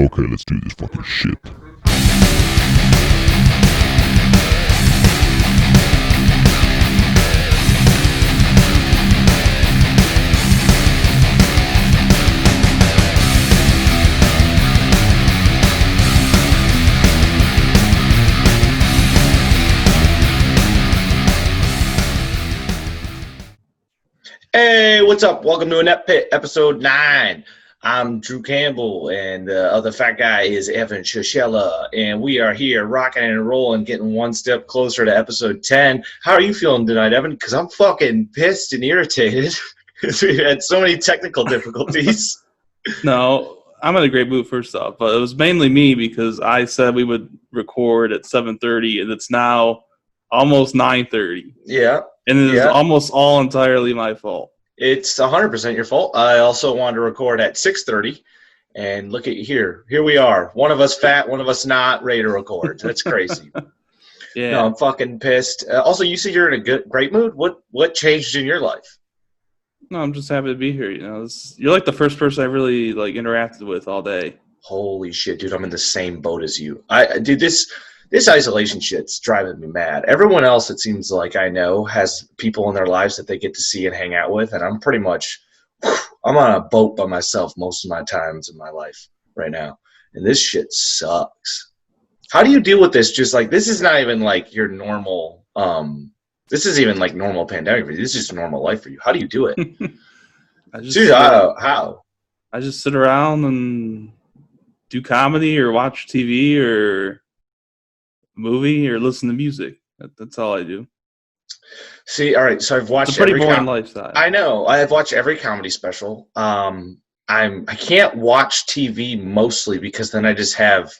Okay, let's do this fucking shit. Hey, what's up? Welcome to Inept Pit, episode 9. I'm Drew Campbell, and the other fat guy is Evan Sasiela, and we are here rocking and rolling, getting one step closer to episode 10. How are you feeling tonight, Evan? Because I'm fucking pissed and irritated because we had so many technical difficulties. No, I'm in a great mood, first off, but it was mainly me because I said we would record at 7:30, and it's now almost 9:30. Yeah. And it is almost all entirely my fault. It's 100% your fault. I also wanted to record at 6:30, and look at you here. Here we are. One of us fat, one of us not, ready to record. That's crazy. Yeah. No, I'm fucking pissed. Also, you said you're in a great mood. What changed in your life? No, I'm just happy to be here. You're like the first person I really interacted with all day. Holy shit, dude! I'm in the same boat as you. Dude, this isolation shit's driving me mad. Everyone else, it seems like I know, has people in their lives that they get to see and hang out with, and I'm pretty much, I'm on a boat by myself most of my times in my life right now, and this shit sucks. How do you deal with this? Just like, this is not even like your normal, this is even like normal pandemic for you. This is just normal life for you. How do you do it? How? I just sit around and do comedy or watch TV or movie or listen to music. That's all I do. See, all right. So I've watched it's a pretty boring lifestyle. I know. I've watched every comedy special. I can't watch TV mostly because then I just have,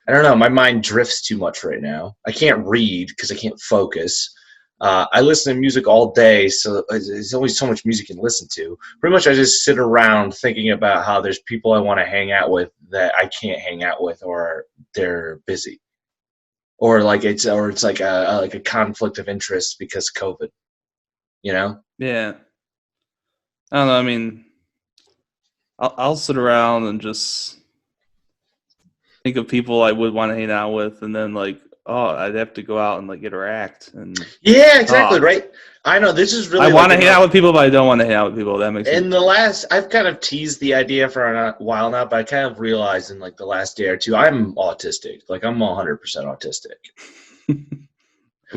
I don't know, my mind drifts too much right now. I can't read because I can't focus. I listen to music all day, so there's always so much music you can listen to. Pretty much I just sit around thinking about how there's people I want to hang out with that I can't hang out with, or they're busy. Or it's like a conflict of interest because of COVID, you know? Yeah. I don't know. I mean, I'll sit around and just think of people I would want to hang out with, and then I'd have to go out and interact and yeah, exactly, right. I know this is really. I want to hang out with people, but I don't want to hang out with people. That makes sense. I've kind of teased the idea for a while now, but I kind of realized in the last day or two, I'm autistic. I'm 100% autistic. Okay,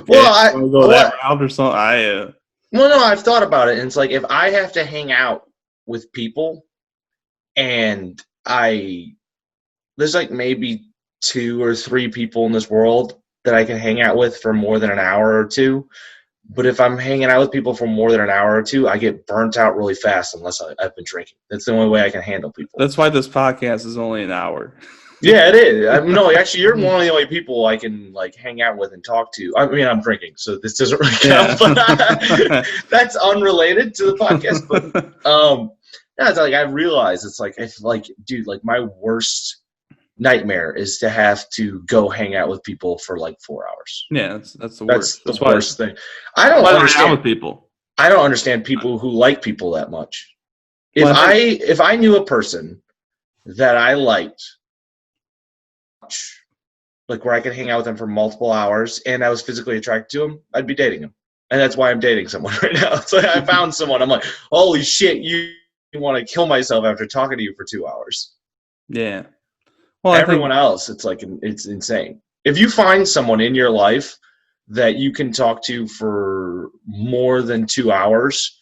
well, go that route or something. Well, no, I've thought about it, and it's like if I have to hang out with people, and there's maybe 2 or 3 people in this world that I can hang out with for more than an hour or two. But if I'm hanging out with people for more than an hour or two, I get burnt out really fast unless I've been drinking. That's the only way I can handle people. That's why this podcast is only an hour. Yeah, it is. No, actually, you're one of the only people I can hang out with and talk to. I mean, I'm drinking, so this doesn't really count. But that's unrelated to the podcast. But it's I realize it's dude, my worst nightmare is to have to go hang out with people for 4 hours. Yeah, that's the worst. That's the worst thing. I don't understand with people. I don't understand people who like people that much. If I knew a person that I liked, where I could hang out with them for multiple hours and I was physically attracted to him, I'd be dating him. And that's why I'm dating someone right now. So I found someone. I'm like, holy shit, you want to kill myself after talking to you for 2 hours. Yeah. Well, everyone else, it's insane. If you find someone in your life that you can talk to for more than 2 hours,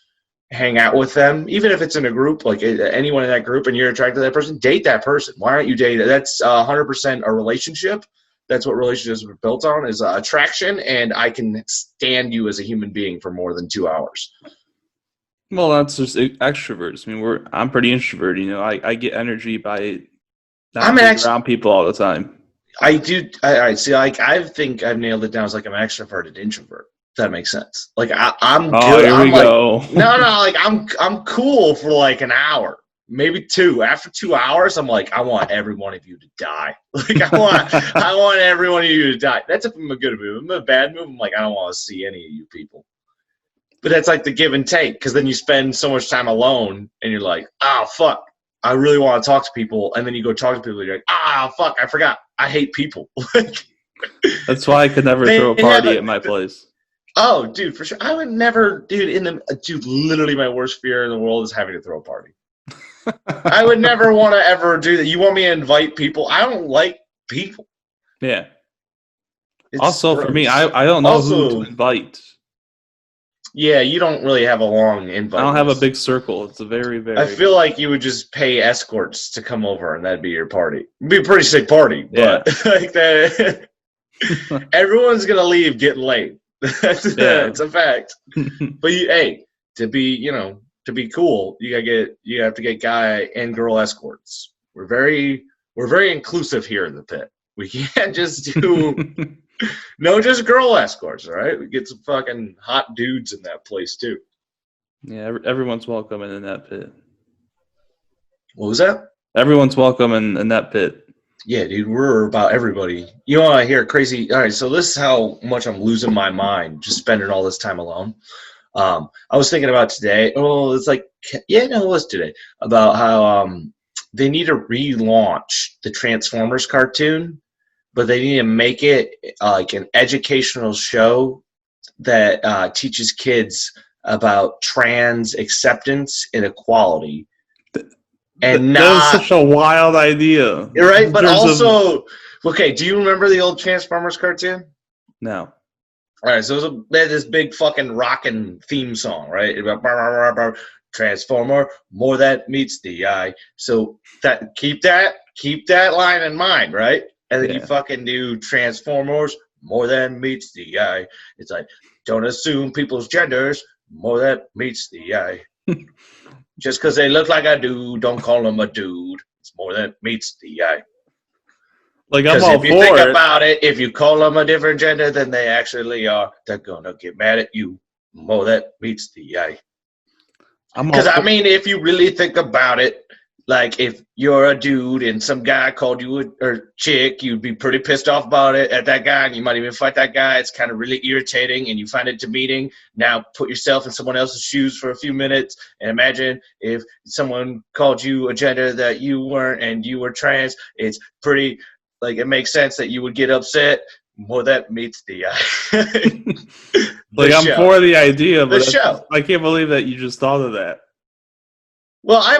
hang out with them, even if it's in a group, anyone in that group, and you're attracted to that person, date that person. Why aren't you dating? That's 100% a relationship. That's what relationships are built on, is attraction, and I can stand you as a human being for more than 2 hours. Well, that's just extroverts. I mean, I'm pretty introverted. I get energy by around people all the time. I do. I see. I think I've nailed it down as I'm an extroverted introvert. If that makes sense. I'm good. Here we go. No. I'm cool for an hour, maybe 2. After 2 hours, I'm I want every one of you to die. I want every one of you to die. That's if I'm a good move. If I'm a bad move, I'm I don't want to see any of you people. But that's the give and take, because then you spend so much time alone, and you're oh fuck, I really want to talk to people, and then you go talk to people, and you're like, fuck, I forgot. I hate people. That's why I could never throw a party at my place. Oh, dude, for sure. I would never, dude, literally my worst fear in the world is having to throw a party. I would never want to ever do that. You want me to invite people? I don't like people. Yeah. It's also, gross. for me, I don't know who to invite. Yeah, you don't really have a long invite. I don't have a list. big circle. It's a very, very... I feel like you would just pay escorts to come over, and that'd be your party. It'd be a pretty sick party, but like that, everyone's gonna leave getting laid. It's a fact. But to be cool, you have to get guy and girl escorts. We're very inclusive here in the pit. We can't just do no just girl escorts, all right? We get some fucking hot dudes in that place too. Yeah, everyone's welcome in that pit. What was that? Everyone's welcome in that pit. Yeah, dude, we're about everybody. You want to hear crazy? All right, so this is how much I'm losing my mind just spending all this time alone. I was thinking about today. Oh, it's like, it was today about how they need to relaunch the Transformers cartoon, but they need to make it like an educational show that teaches kids about trans acceptance and equality. And that was such a wild idea. You're right, but also, okay, do you remember the old Transformers cartoon? No. All right, so they had this big fucking rockin' theme song, right? About Transformer, more that meets the eye. So keep that line in mind, right? And then you fucking do Transformers, more than meets the eye. It's like, don't assume people's genders, more that meets the eye. Just because they look like a dude, don't call them a dude. It's more than meets the eye. Like, I'm all if you think about it, if you call them a different gender than they actually are, they're gonna get mad at you. More that meets the eye. Because I mean, if you really think about it, like if you're a dude and some guy called you a chick, you'd be pretty pissed off about it at that guy, and you might even fight that guy. It's kind of really irritating, and you find it demeaning. Now put yourself in someone else's shoes for a few minutes, and imagine if someone called you a gender that you weren't and you were trans. It's pretty, like, it makes sense that you would get upset. More that meets the eye. Like, I'm for the idea, but I can't believe that you just thought of that. Well, I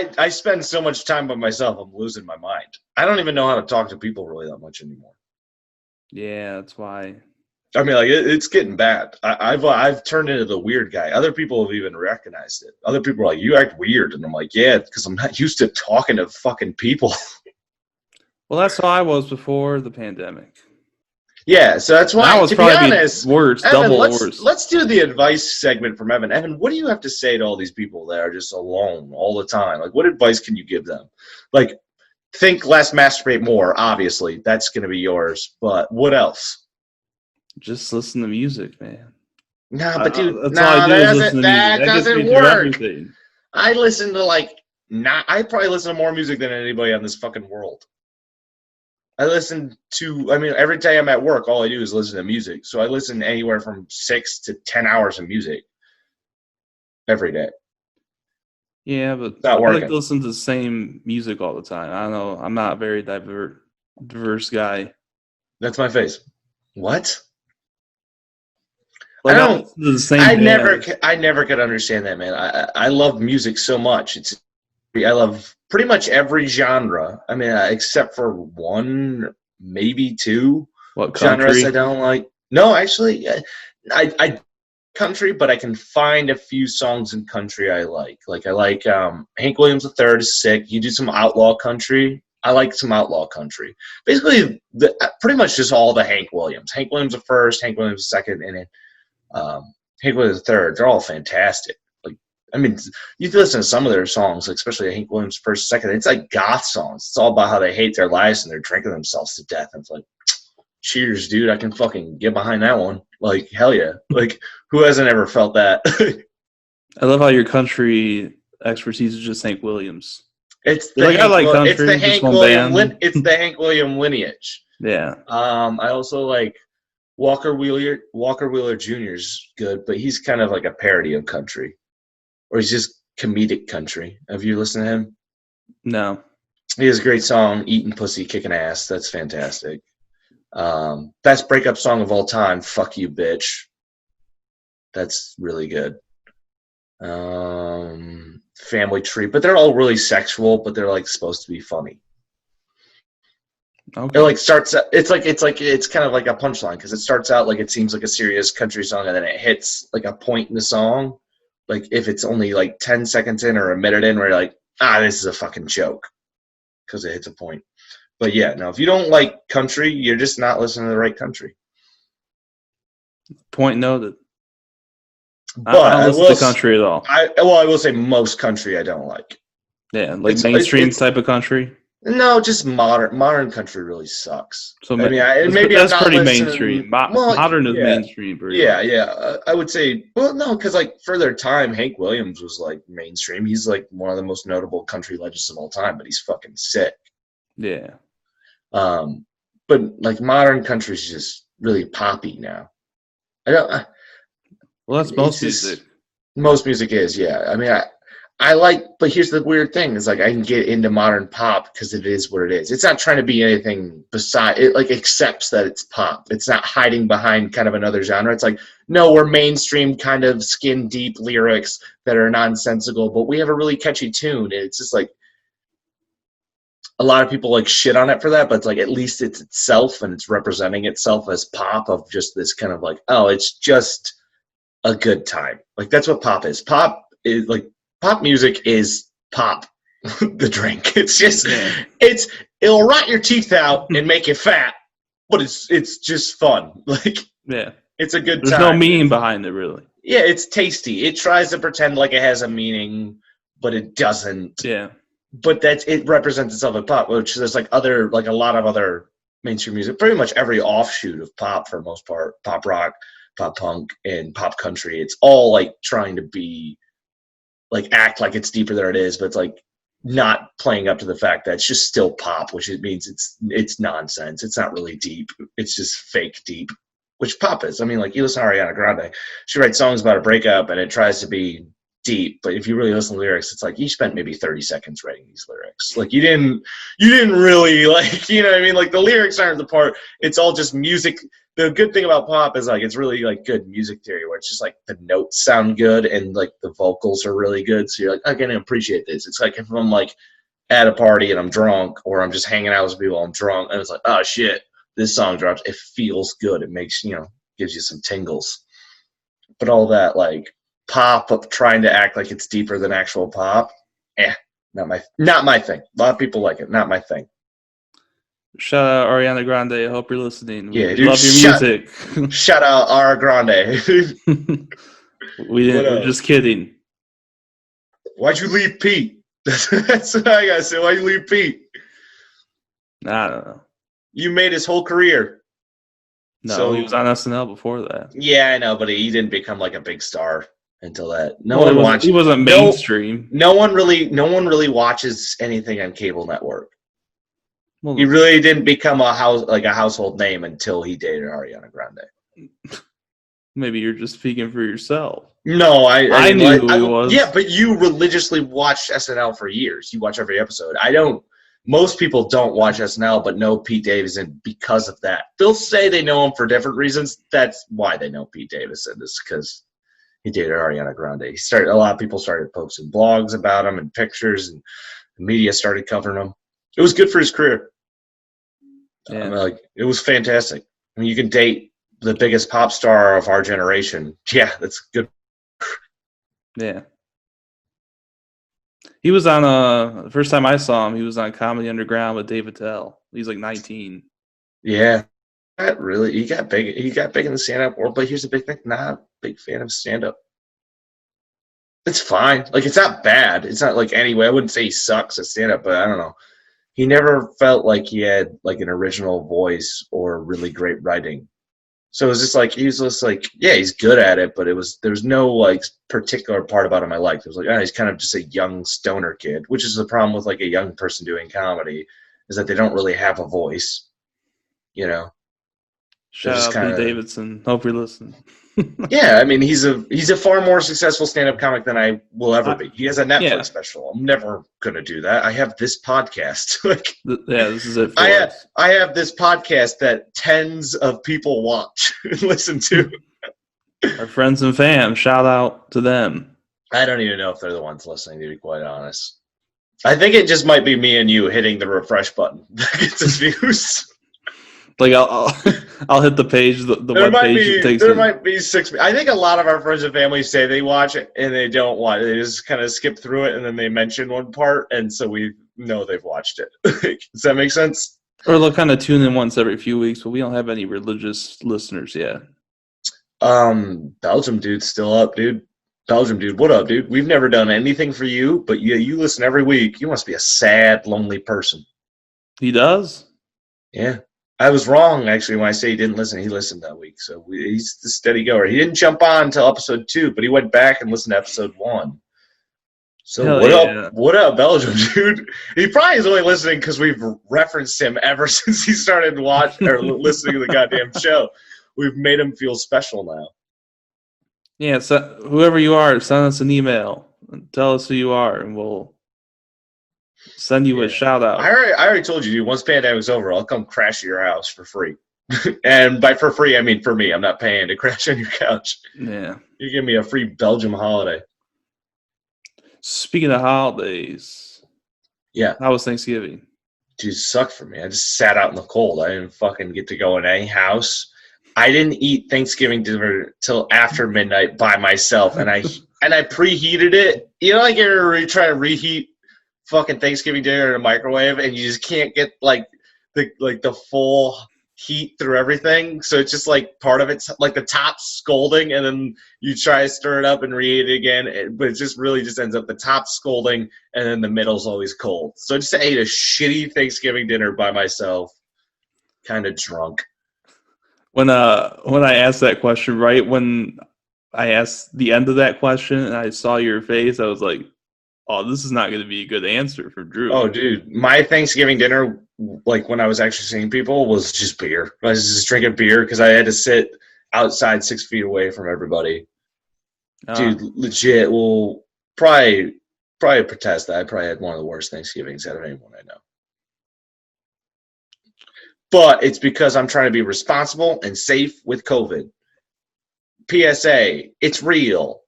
have I spend so much time by myself, I'm losing my mind. I don't even know how to talk to people really that much anymore. Yeah, that's why. I mean, like, it's getting bad. I've turned into the weird guy. Other people have even recognized it. Other people are like, you act weird. And I'm like, yeah, because I'm not used to talking to fucking people. Well, that's how I was before the pandemic. Yeah, so that's why, to be honest, worse, Evan, double worse. Let's do the advice segment from Evan. Evan, what do you have to say to all these people that are just alone all the time? Like, what advice can you give them? Like, think less, masturbate more, obviously. That's going to be yours. But what else? Just listen to music, man. Nah, but dude, that doesn't work. I listen to I probably listen to more music than anybody on this fucking world. Every day I'm at work, all I do is listen to music. So I listen anywhere from 6 to 10 hours of music every day. Yeah, but I like to listen to the same music all the time. I don't know. I'm not a very diverse guy. That's my face. What? Like, I never could understand that, man. I love music so much. I love pretty much every genre. I mean, except for one, maybe two. What genres I don't like? No, actually, I country, but I can find a few songs in country I like. Like I like Hank Williams III is sick. You do some outlaw country. I like some outlaw country. Basically, pretty much just all the Hank Williams. Hank Williams the first, Hank Williams the second, and then Hank Williams the third. They're all fantastic. I mean, you can listen to some of their songs, especially Hank Williams' first, second. It's like goth songs. It's all about how they hate their lives and they're drinking themselves to death. And it's like, cheers, dude. I can fucking get behind that one. Like, hell yeah. Like, who hasn't ever felt that? I love how your country expertise is just Hank Williams. It's the Hank Williams lineage. Yeah. I also like Walker Wheeler. Walker Wheeler Jr. is good, but he's kind of like a parody of country. Or he's just comedic country. Have you listened to him? No. He has a great song, "Eating Pussy, Kicking Ass." That's fantastic. Best breakup song of all time, "Fuck You, Bitch." That's really good. Family Tree, but they're all really sexual, but they're like supposed to be funny. Okay. It like starts. It's kind of like a punchline because it starts out like it seems like a serious country song, and then it hits like a point in the song. Like if it's only like 10 seconds in or a minute in, where you're like, this is a fucking joke because it hits a point. But yeah, no, if you don't like country, you're just not listening to the right country. Point noted. But I don't listen to country at all. I will say most country I don't like. Yeah, like mainstream type of country. No, just modern country really sucks. So I mean, that's pretty mainstream. Modern is mainstream. Yeah. I would say, well, no, because like for their time, Hank Williams was like mainstream. He's like one of the most notable country legends of all time, but he's fucking sick. Yeah. But like modern country's just really poppy now. Well, that's most music. Most music is, yeah. I mean, I like, but here's the weird thing: is like I can get into modern pop because it is what it is. It's not trying to be anything beside it. Like accepts that it's pop. It's not hiding behind kind of another genre. It's like, no, we're mainstream, kind of skin deep lyrics that are nonsensical, but we have a really catchy tune. And it's just like a lot of people like shit on it for that, but it's like at least it's itself and it's representing itself as pop of just this kind of like, it's just a good time. Like that's what pop is. Pop is like pop music is pop, the drink. It's just it'll rot your teeth out and make you fat, but it's just fun. Like it's a good time. There's no meaning behind it, really. Yeah, it's tasty. It tries to pretend like it has a meaning, but it doesn't. Yeah. But it represents itself in pop, which there's like a lot of other mainstream music. Pretty much every offshoot of pop, for the most part, pop rock, pop punk, and pop country. It's all like trying to be like act like it's deeper than it is, but it's like not playing up to the fact that it's just still pop, which it means it's nonsense. It's not really deep. It's just fake deep, which pop is. I mean, like you listen to Ariana Grande, she writes songs about a breakup and it tries to be deep, but if you really listen to lyrics, it's like you spent maybe 30 seconds writing these lyrics. Like you didn't really like, you know what I mean? Like the lyrics aren't the part. It's all just music. The good thing about pop is like it's really like good music theory where it's just like the notes sound good and like the vocals are really good. So you're like, I can appreciate this. It's like if I'm like at a party and I'm drunk or I'm just hanging out with people, I'm drunk and it's like, oh shit, this song drops. It feels good. It makes, gives you some tingles. But all that like pop of trying to act like it's deeper than actual pop, not my thing. A lot of people like it, not my thing. Shout out Ariana Grande. I hope you're listening. Yeah, we love your music. Shout out Ariana Grande. We're just kidding. Why'd you leave Pete? That's what I gotta say. Why'd you leave Pete? I don't know. You made his whole career. No, he was on SNL before that. Yeah, I know, but he didn't become like a big star until that. He wasn't mainstream. No one really watches anything on cable network. Well, he really didn't become a household name until he dated Ariana Grande. Maybe you're just speaking for yourself. No, I knew who he was. Yeah, but you religiously watched SNL for years. You watch every episode. I don't. Most people don't watch SNL, but know Pete Davidson because of that. They'll say they know him for different reasons. That's why they know Pete Davidson, is because he dated Ariana Grande. A lot of people started posting blogs about him and pictures, and the media started covering him. It was good for his career. Yeah. It was fantastic. I mean, you can date the biggest pop star of our generation. Yeah, that's good. Yeah. He was on the first time I saw him, he was on Comedy Underground with Dave Attell. He's like 19. Yeah. He got big in the stand-up world, but here's the big thing, not a big fan of stand-up. It's fine. Like, it's not bad. It's not like anyway, I wouldn't say he sucks at stand-up, but I don't know. He never felt like he had like an original voice or really great writing. So it was just like, he was just like, yeah, he's good at it, but there was no like particular part about him I liked. It was like, he's kind of just a young stoner kid, which is the problem with like a young person doing comedy, is that they don't really have a voice, Shout out Pete Davidson. Hope you're listening. Yeah, I mean, he's a far more successful stand-up comic than I will ever be. He has a Netflix Yeah. special. I'm never gonna do that. I have this podcast. Like, Yeah, this is it for I us. have this podcast that tens of people watch and listen to. Our friends and fam, shout out to them. I don't even know if they're the ones listening, to be quite honest. I think it just might be me and you hitting the refresh button that gets us views. Like I'll hit the page, the There web page. It takes there me. might be 6. I think a lot of our friends and family say they watch it and they don't watch it. They just kind of skip through it and then they mention one part, and so we know they've watched it. Does that make sense? Or they'll kind of tune in once every few weeks, but we don't have any religious listeners yet. Belgium dude's still up, dude. Belgium dude, what up, dude? We've never done anything for you, but you listen every week. You must be a sad, lonely person. He does? Yeah. I was wrong, actually, when I say he didn't listen. He listened that week, so he's the steady goer. He didn't jump on until episode 2, but he went back and listened to episode 1. So Hell what yeah. up? What up, Belgium dude? He probably is only listening because we've referenced him ever since he started watching or listening to the goddamn show. We've made him feel special now. Yeah, so whoever you are, send us an email and tell us who you are, and we'll send you a shout out. I already told you, dude. Once pandemic's over, I'll come crash at your house for free. And by for free, I mean for me. I'm not paying to crash on your couch. Yeah. You give me a free Belgium holiday. Speaking of holidays, yeah, how was Thanksgiving? Dude, sucked for me. I just sat out in the cold. I didn't fucking get to go in any house. I didn't eat Thanksgiving dinner till after midnight by myself, and I preheated it. You know, like you try to reheat fucking Thanksgiving dinner in a microwave, and you just can't get like the full heat through everything. So it's just like part of it's like the top's scalding, and then you try to stir it up and reheat it again, but it just really just ends up the top scalding, and then the middle's always cold. So I just ate a shitty Thanksgiving dinner by myself, kind of drunk. When I asked that question, right when I asked the end of that question and I saw your face, I was like, oh, this is not going to be a good answer for Drew. Oh, dude, my Thanksgiving dinner, like when I was actually seeing people, was just beer. I was just drinking beer because I had to sit outside 6 feet away from everybody. Dude, legit. Well, probably protest that. I probably had one of the worst Thanksgivings out of anyone I know. But it's because I'm trying to be responsible and safe with COVID. PSA, it's real.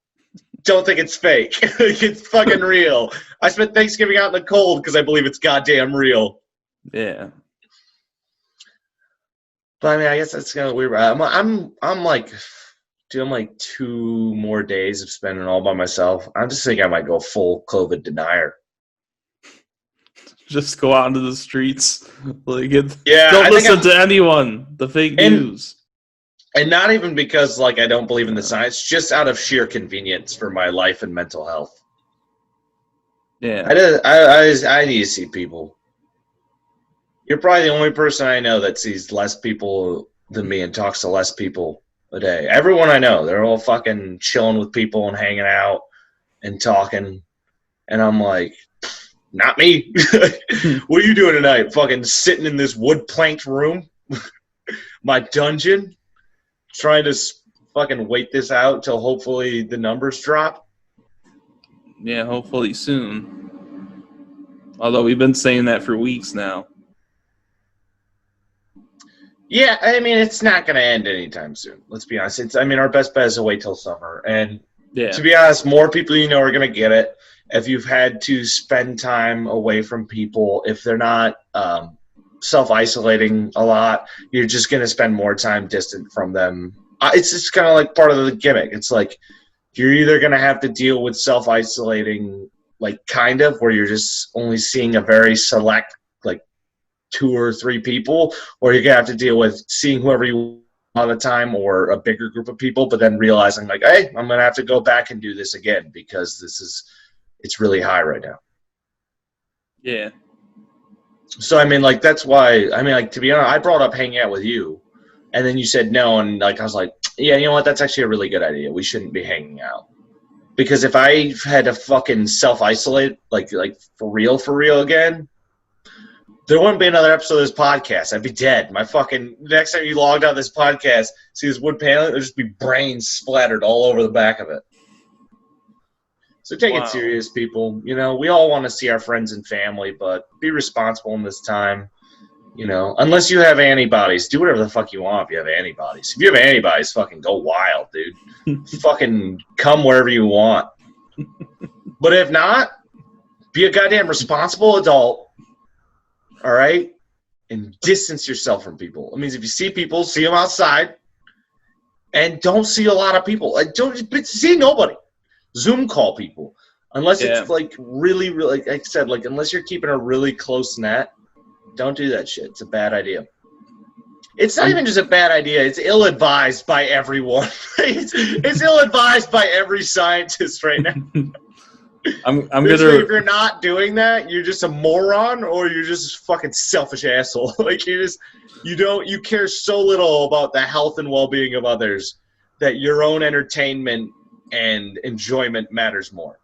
Don't think it's fake. It's fucking real. I spent Thanksgiving out in the cold because I believe it's goddamn real. Yeah. But I mean, I guess that's kind of weird. I'm like 2 more days of spending all by myself. I just think I might go full COVID denier. Just go out into the streets. Like don't listen to anyone. The fake news. And not even because like I don't believe in the science, just out of sheer convenience for my life and mental health. Yeah. I need to see people. You're probably the only person I know that sees less people than me and talks to less people a day. Everyone I know, they're all fucking chilling with people and hanging out and talking. And I'm like, not me. What are you doing tonight? Fucking sitting in this wood planked room? My dungeon? Trying to fucking wait this out till hopefully the numbers drop? Yeah, hopefully soon. Although we've been saying that for weeks now. Yeah, I mean, it's not going to end anytime soon. Let's be honest. Our best bet is to wait till summer. And to be honest, more people you know are going to get it. If you've had to spend time away from people, if they're not self-isolating a lot, you're just going to spend more time distant from them. It's just kind of like part of the gimmick. It's like you're either going to have to deal with self-isolating, like kind of, where you're just only seeing a very select, like 2 or 3 people, or you're going to have to deal with seeing whoever you want all the time or a bigger group of people, but then realizing like, hey, I'm going to have to go back and do this again because it's really high right now. Yeah. So, I mean, like, that's why, to be honest, I brought up hanging out with you, and then you said no, and, like, I was like, yeah, you know what, that's actually a really good idea. We shouldn't be hanging out. Because if I had to fucking self-isolate, like for real again, There wouldn't be another episode of this podcast. I'd be dead. My fucking next time you logged out this podcast, see this wood paneling, there'd just be brains splattered all over the back of it. So take it serious, people. You know, we all want to see our friends and family, but be responsible in this time. You know, unless you have antibodies, do whatever the fuck you want if you have antibodies. If you have antibodies, fucking go wild, dude. Fucking come wherever you want. But if not, be a goddamn responsible adult. All right? And distance yourself from people. It means if you see people, see them outside. And don't see a lot of people. Don't see nobody. Zoom call people. Unless it's like really, like I said, like unless you're keeping a really close net, don't do that shit. It's a bad idea. It's not even just a bad idea. It's ill-advised by everyone. It's ill-advised by every scientist right now. I'm gonna. If you're not doing that, you're just a moron, or you're just a fucking selfish asshole. Like you care so little about the health and well-being of others that your own entertainment and enjoyment matters more.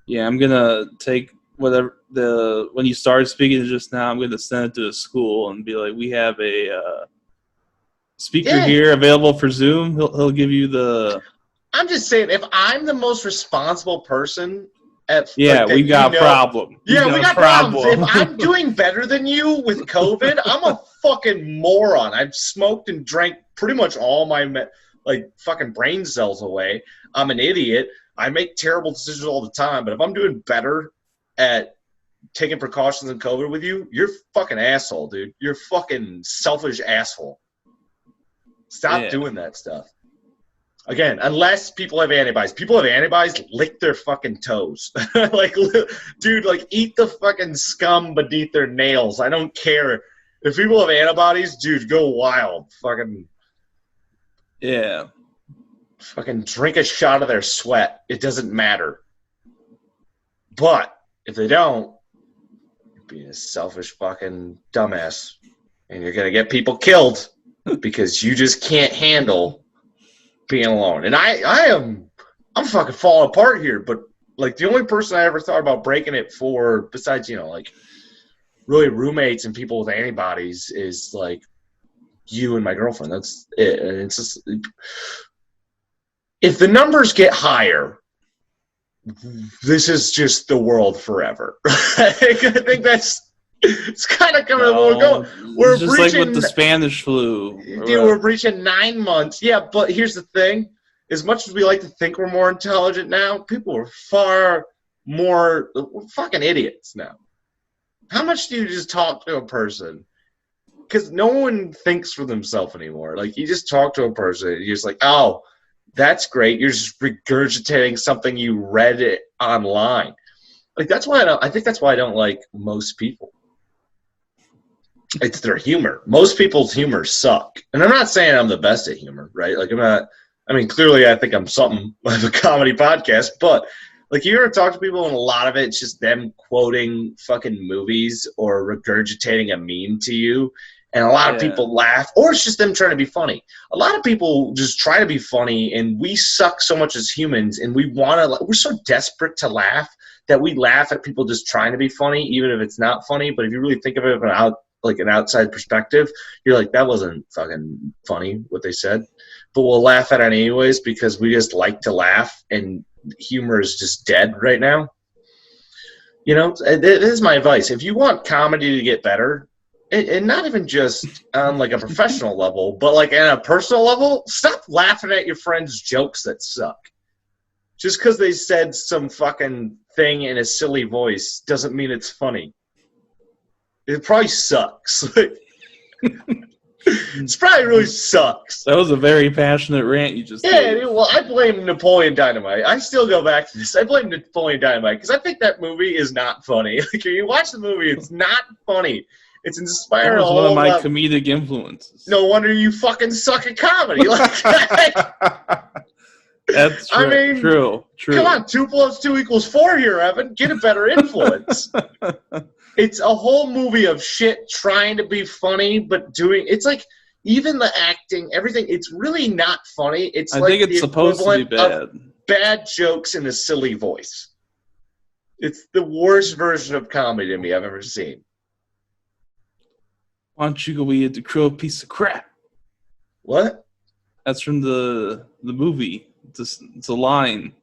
Yeah, I'm gonna take whatever when you started speaking just now. I'm gonna send it to the school and be like, we have a speaker here available for Zoom. He'll give you the. I'm just saying, if I'm the most responsible person we got a problem. We got problems. If I'm doing better than you with COVID, I'm a fucking moron. I've smoked and drank pretty much all my fucking brain cells away. I'm an idiot. I make terrible decisions all the time. But if I'm doing better at taking precautions in COVID with you, you're fucking asshole, dude. You're fucking selfish asshole. Stop doing that stuff. Again, unless people have antibodies. People have antibodies, lick their fucking toes. Dude, eat the fucking scum beneath their nails. I don't care. If people have antibodies, dude, go wild. Fucking drink a shot of their sweat. It doesn't matter. But if they don't, you're being a selfish fucking dumbass. And you're going to get people killed because you just can't handle being alone. And I'm fucking falling apart here, but the only person I ever thought about breaking it for, besides really roommates and people with antibodies, is you and my girlfriend. That's it. And it's just, if the numbers get higher, this is just the world forever. I think it's kind of coming. We're just breaching, like with the Spanish flu. Dude, we're breaching 9 months. Yeah, but here's the thing. As much as we like to think we're more intelligent now, people are far more fucking idiots now. How much do you just talk to a person? Because no one thinks for themselves anymore. You just talk to a person, and you're just oh, that's great. You're just regurgitating something you read it online. That's why I think that's why I don't like most people. It's their humor. Most people's humor suck. And I'm not saying I'm the best at humor, right? Clearly I think I'm something of a comedy podcast, but you ever talk to people and a lot of it's just them quoting fucking movies or regurgitating a meme to you, and a lot of people laugh, or it's just them trying to be funny. A lot of people just try to be funny, and we suck so much as humans, and we're so desperate to laugh that we laugh at people just trying to be funny, even if it's not funny. But if you really think of it from an outside perspective, you're that wasn't fucking funny what they said, but we'll laugh at it anyways because we just like to laugh, and humor is just dead right now. This is my advice. If you want comedy to get better, and not even just on a professional level, but on a personal level, stop laughing at your friends' jokes that suck. Just because they said some fucking thing in a silly voice doesn't mean it's funny. It probably sucks. It probably really sucks. That was a very passionate rant you just did. Well, I blame Napoleon Dynamite. I still go back to this. I blame Napoleon Dynamite because I think that movie is not funny. If you watch the movie, it's not funny. It's inspiring. That was one of my comedic influences. No wonder you fucking suck at comedy. That's true. True. Come on, 2 + 2 = 4 here, Evan. Get a better influence. It's a whole movie of shit trying to be funny, but it's even the acting, everything. It's really not funny. It's I think it's supposed to be bad. Bad jokes in a silly voice. It's the worst version of comedy to me I've ever seen. Why don't you go eat the crow piece of crap? What? That's from the movie. It's a line.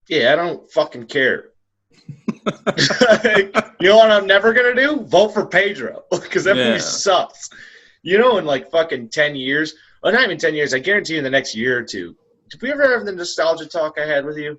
Yeah, I don't fucking care. You know what I'm never gonna do? Vote for Pedro because that movie sucks. You know, in like fucking 10 years, well, not even 10 years. I guarantee you, in the next year or two. Did we ever have the nostalgia talk I had with you?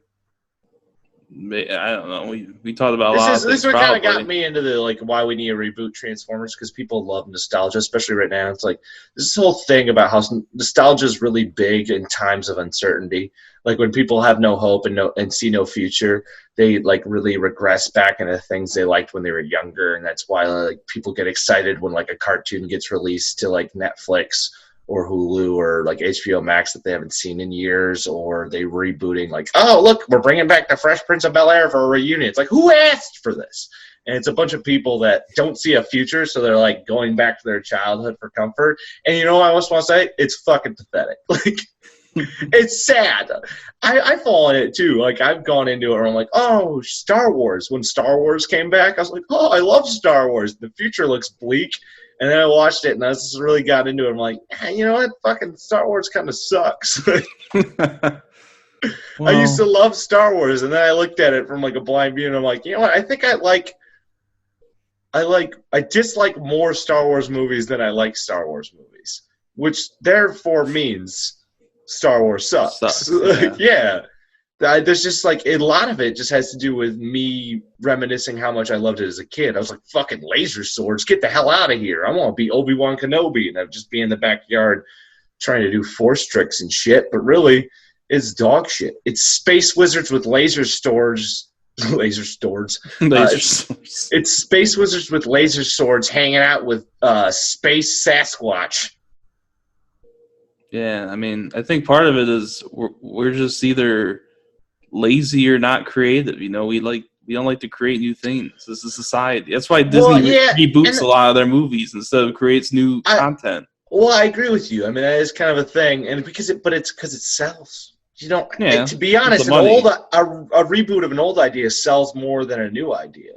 I don't know. We talked about a lot of things. This is what kind of got me into the like why we need to reboot Transformers, because people love nostalgia, especially right now. It's like this whole thing about how nostalgia is really big in times of uncertainty. Like when people have no hope and see no future, they like really regress back into things they liked when they were younger, and that's why like people get excited when like a cartoon gets released to like Netflix or Hulu or like HBO Max that they haven't seen in years, or they rebooting like, oh, look, we're bringing back the Fresh Prince of Bel-Air for a reunion. It's like, who asked for this? And it's a bunch of people that don't see a future, so they're like going back to their childhood for comfort. And you know what I just want to say? It's fucking pathetic. Like, it's sad. I fall in it too. Like, I've gone into it where I'm like, oh, Star Wars. When Star Wars came back, I was like, oh, I love Star Wars. The future looks bleak. And then I watched it, and I just really got into it. I'm like, hey, you know what? Fucking Star Wars kind of sucks. I used to love Star Wars, and then I looked at it from like a blind view, and I'm like, you know what? I think I dislike more Star Wars movies than I like Star Wars movies, which therefore means Star Wars sucks. Yeah. There's just like a lot of it just has to do with me reminiscing how much I loved it as a kid. I was like, fucking laser swords, get the hell out of here. I want to be Obi-Wan Kenobi. And I'd just be in the backyard trying to do force tricks and shit. But really, it's dog shit. It's space wizards with laser swords. It's space wizards with laser swords hanging out with space Sasquatch. Yeah, I mean, I think part of it is we're just either lazy or not creative. You know, we don't like to create new things. This is society. That's why Disney reboots a lot of their movies instead of creates new content. Well, I agree with you. I mean, that is kind of a thing, and because it sells. You know, to be honest, a reboot of an old idea sells more than a new idea.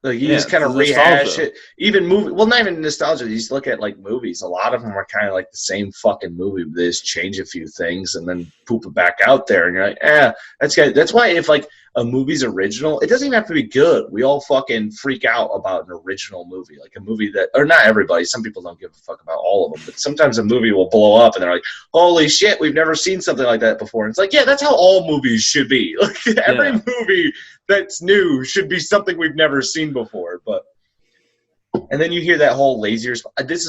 Like you just kind of rehash it. Even not even nostalgia. You just look at like movies. A lot of them are kind of like the same fucking movie. They just change a few things and then poop it back out there. And you're like, that's good. That's why if like a movie's original, it doesn't even have to be good. We all fucking freak out about an original movie, like a movie that, or not everybody. Some people don't give a fuck about all of them, but sometimes a movie will blow up and they're like, holy shit, we've never seen something like that before. And it's like, yeah, that's how all movies should be. Like every movie that's new should be something we've never seen before. But and then you hear that whole lazy response. This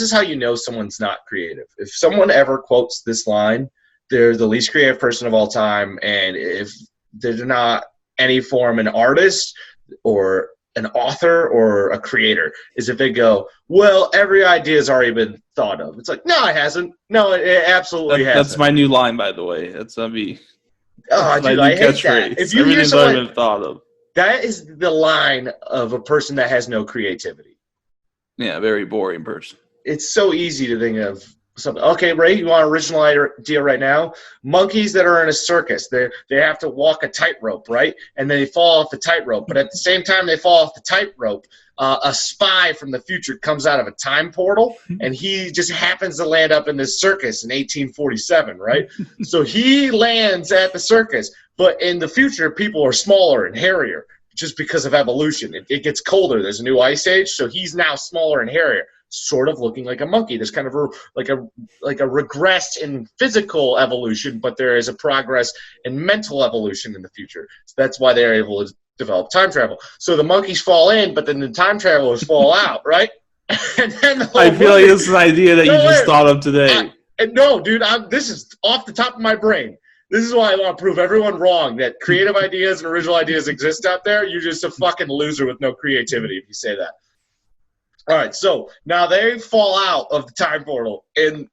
is how you know someone's not creative. If someone ever quotes this line, they're the least creative person of all time. And if they're not any form an artist or an author or a creator, is if they go, well, every idea has already been thought of. It's like, no, it hasn't. No, it absolutely hasn't. That's my new line, by the way. That's gonna be. Oh, dude, I hate that. If you hear someone, thought of. That is the line of a person that has no creativity. Yeah, very boring person. It's so easy to think of something. Okay, Ray, you want an original idea right now? Monkeys that are in a circus, they have to walk a tightrope, right? And they fall off the tightrope. But at the same time they fall off the tightrope, a spy from the future comes out of a time portal, and he just happens to land up in this circus in 1847, right? So he lands at the circus, but in the future, people are smaller and hairier just because of evolution. It gets colder. There's a new ice age, so he's now smaller and hairier, sort of looking like a monkey. There's kind of like a regress in physical evolution, but there is a progress in mental evolution in the future. So that's why they're able to develop time travel. So the monkeys fall in, but then the time travelers fall out, right? And then I feel like this is an idea that you just thought of today. No, dude, this is off the top of my brain. This is why I want to prove everyone wrong, that creative ideas and original ideas exist out there. You're just a fucking loser with no creativity if you say that. All right, so now they fall out of the time portal, and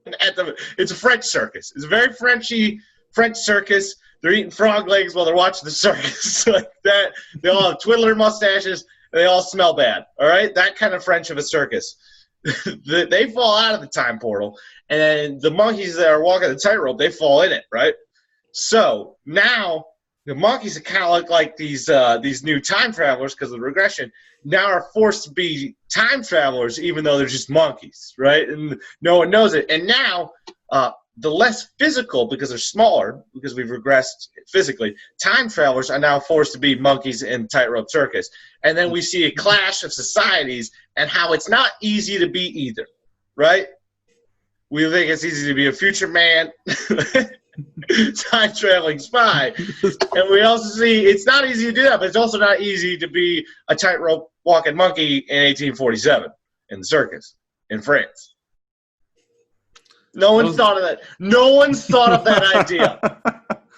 it's a French circus. It's a very Frenchy French circus. They're eating frog legs while they're watching the circus like that. They all have twiddler mustaches. And they all smell bad. All right, that kind of French of a circus. They fall out of the time portal, and the monkeys that are walking the tightrope, they fall in it, right? So now the monkeys that kind of look like these new time travelers because of the regression now are forced to be time travelers even though they're just monkeys, right? And no one knows it. And now the less physical, because they're smaller, because we've regressed physically, time travelers are now forced to be monkeys in tightrope circus. And then we see a clash of societies and how it's not easy to be either, right? We think it's easy to be a future man, time traveling spy. And we also see it's not easy to do that, but it's also not easy to be a tightrope walking monkey in 1847 in the circus in France. No one's thought of that. No one's thought of that idea.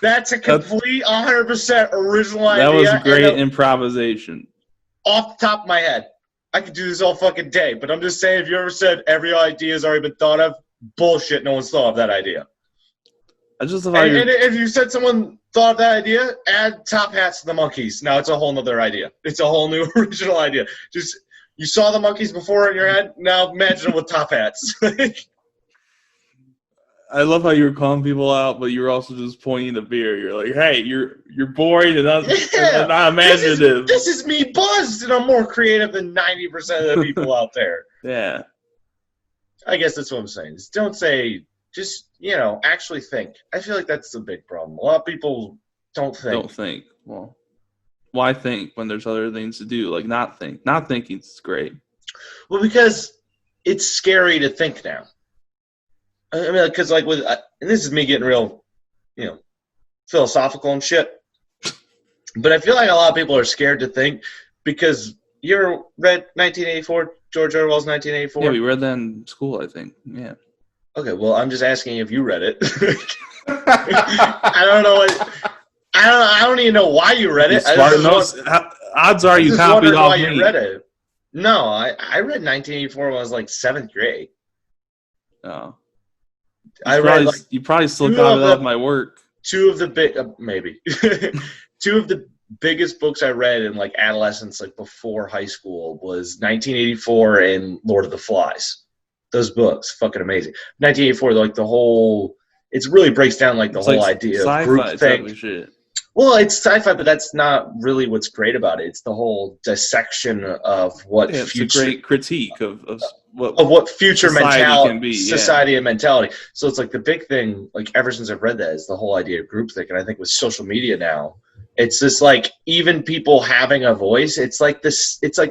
That's a complete 100% original idea. That was great improvisation. Off the top of my head. I could do this all fucking day, but I'm just saying if you ever said every idea has already been thought of, bullshit, no one's thought of that idea. I just and if you said someone thought of that idea, add top hats to the monkeys. Now it's a whole nother idea. It's a whole new original idea. Just, you saw the monkeys before in your head, now imagine them with top hats. I love how you were calling people out, but you were also just pointing the beer. You're like, "Hey, you're boring and not imaginative." This is me buzzed, and I'm more creative than 90% of the people out there. Yeah, I guess that's what I'm saying. Just don't say. Just actually think. I feel like that's the big problem. A lot of people don't think. Don't think. Well, why think when there's other things to do? Like not think. Not thinking is great. Well, because it's scary to think now. I mean, because and this is me getting real, philosophical and shit. But I feel like a lot of people are scared to think because you ever read 1984, George Orwell's 1984? Yeah, we read that in school, I think. Yeah. Okay, well, I'm just asking if you read it. I don't know I don't even know why you read it. Odds are you copied off me. You read it. No, I read 1984 when I was like 7th grade. Oh. You probably still copied off my work. Two of the biggest books I read in like adolescence, like before high school, was 1984 and Lord of the Flies. Those books, fucking amazing. 1984, like the whole, it really breaks down like the whole idea of groupthink. Well, it's sci-fi, but that's not really what's great about it. It's the whole dissection of what future. It's a great critique of what future mentality can be, society and mentality. So it's like the big thing, like ever since I've read that, is the whole idea of groupthink. And I think with social media now, it's just like even people having a voice. It's like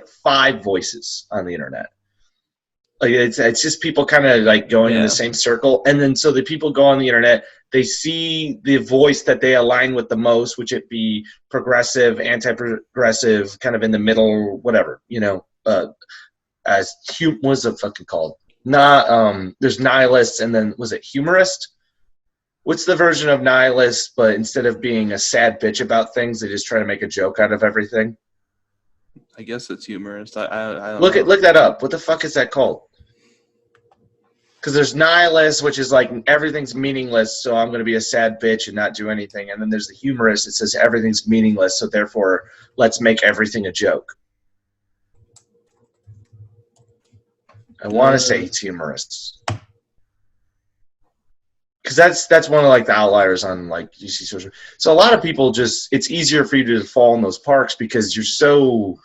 5 voices on the internet. Like it's just people kind of like going in the same circle, and then so the people go on the internet, they see the voice that they align with the most, which it be progressive, anti-progressive, kind of in the middle, whatever, what's it fucking called? There's nihilists, and then was it humorist? What's the version of nihilist, but instead of being a sad bitch about things, they just try to make a joke out of everything? I guess it's humorist. I don't know. Look that up. What the fuck is that called? Because there's nihilist, which is like everything's meaningless, so I'm going to be a sad bitch and not do anything. And then there's the humorist that says everything's meaningless, so therefore let's make everything a joke. I want to say it's humorous. Because that's one of like the outliers on like you see social. So a lot of people it's easier for you to fall in those parks because you're so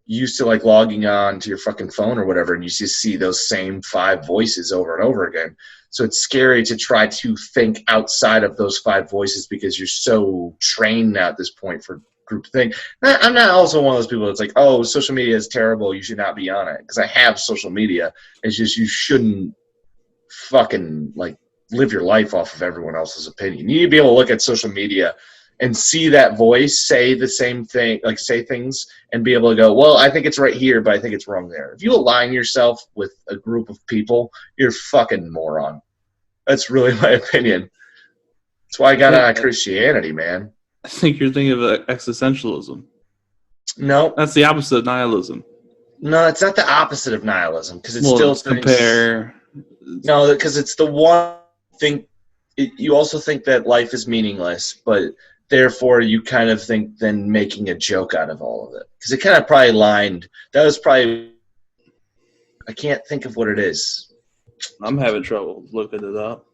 used to like logging on to your fucking phone or whatever, and you just see those same 5 voices over and over again. So it's scary to try to think outside of those 5 voices because you're so trained now at this point for groupthink. I'm not also one of those people that's like, oh, social media is terrible, you should not be on it. Because I have social media. It's just you shouldn't fucking like live your life off of everyone else's opinion. You need to be able to look at social media and see that voice say the same thing, like say things, and be able to go, well, I think it's right here, but I think it's wrong there. If you align yourself with a group of people, you're a fucking moron. That's really my opinion. That's why I got out of Christianity, man. I think you're thinking of existentialism. No. That's the opposite of nihilism. No, it's not the opposite of nihilism, because it's still compare. No, because it's the one thing. You also think that life is meaningless, but therefore you kind of think then making a joke out of all of it. Because it kind of probably lined. That was probably. I can't think of what it is. I'm having trouble looking it up.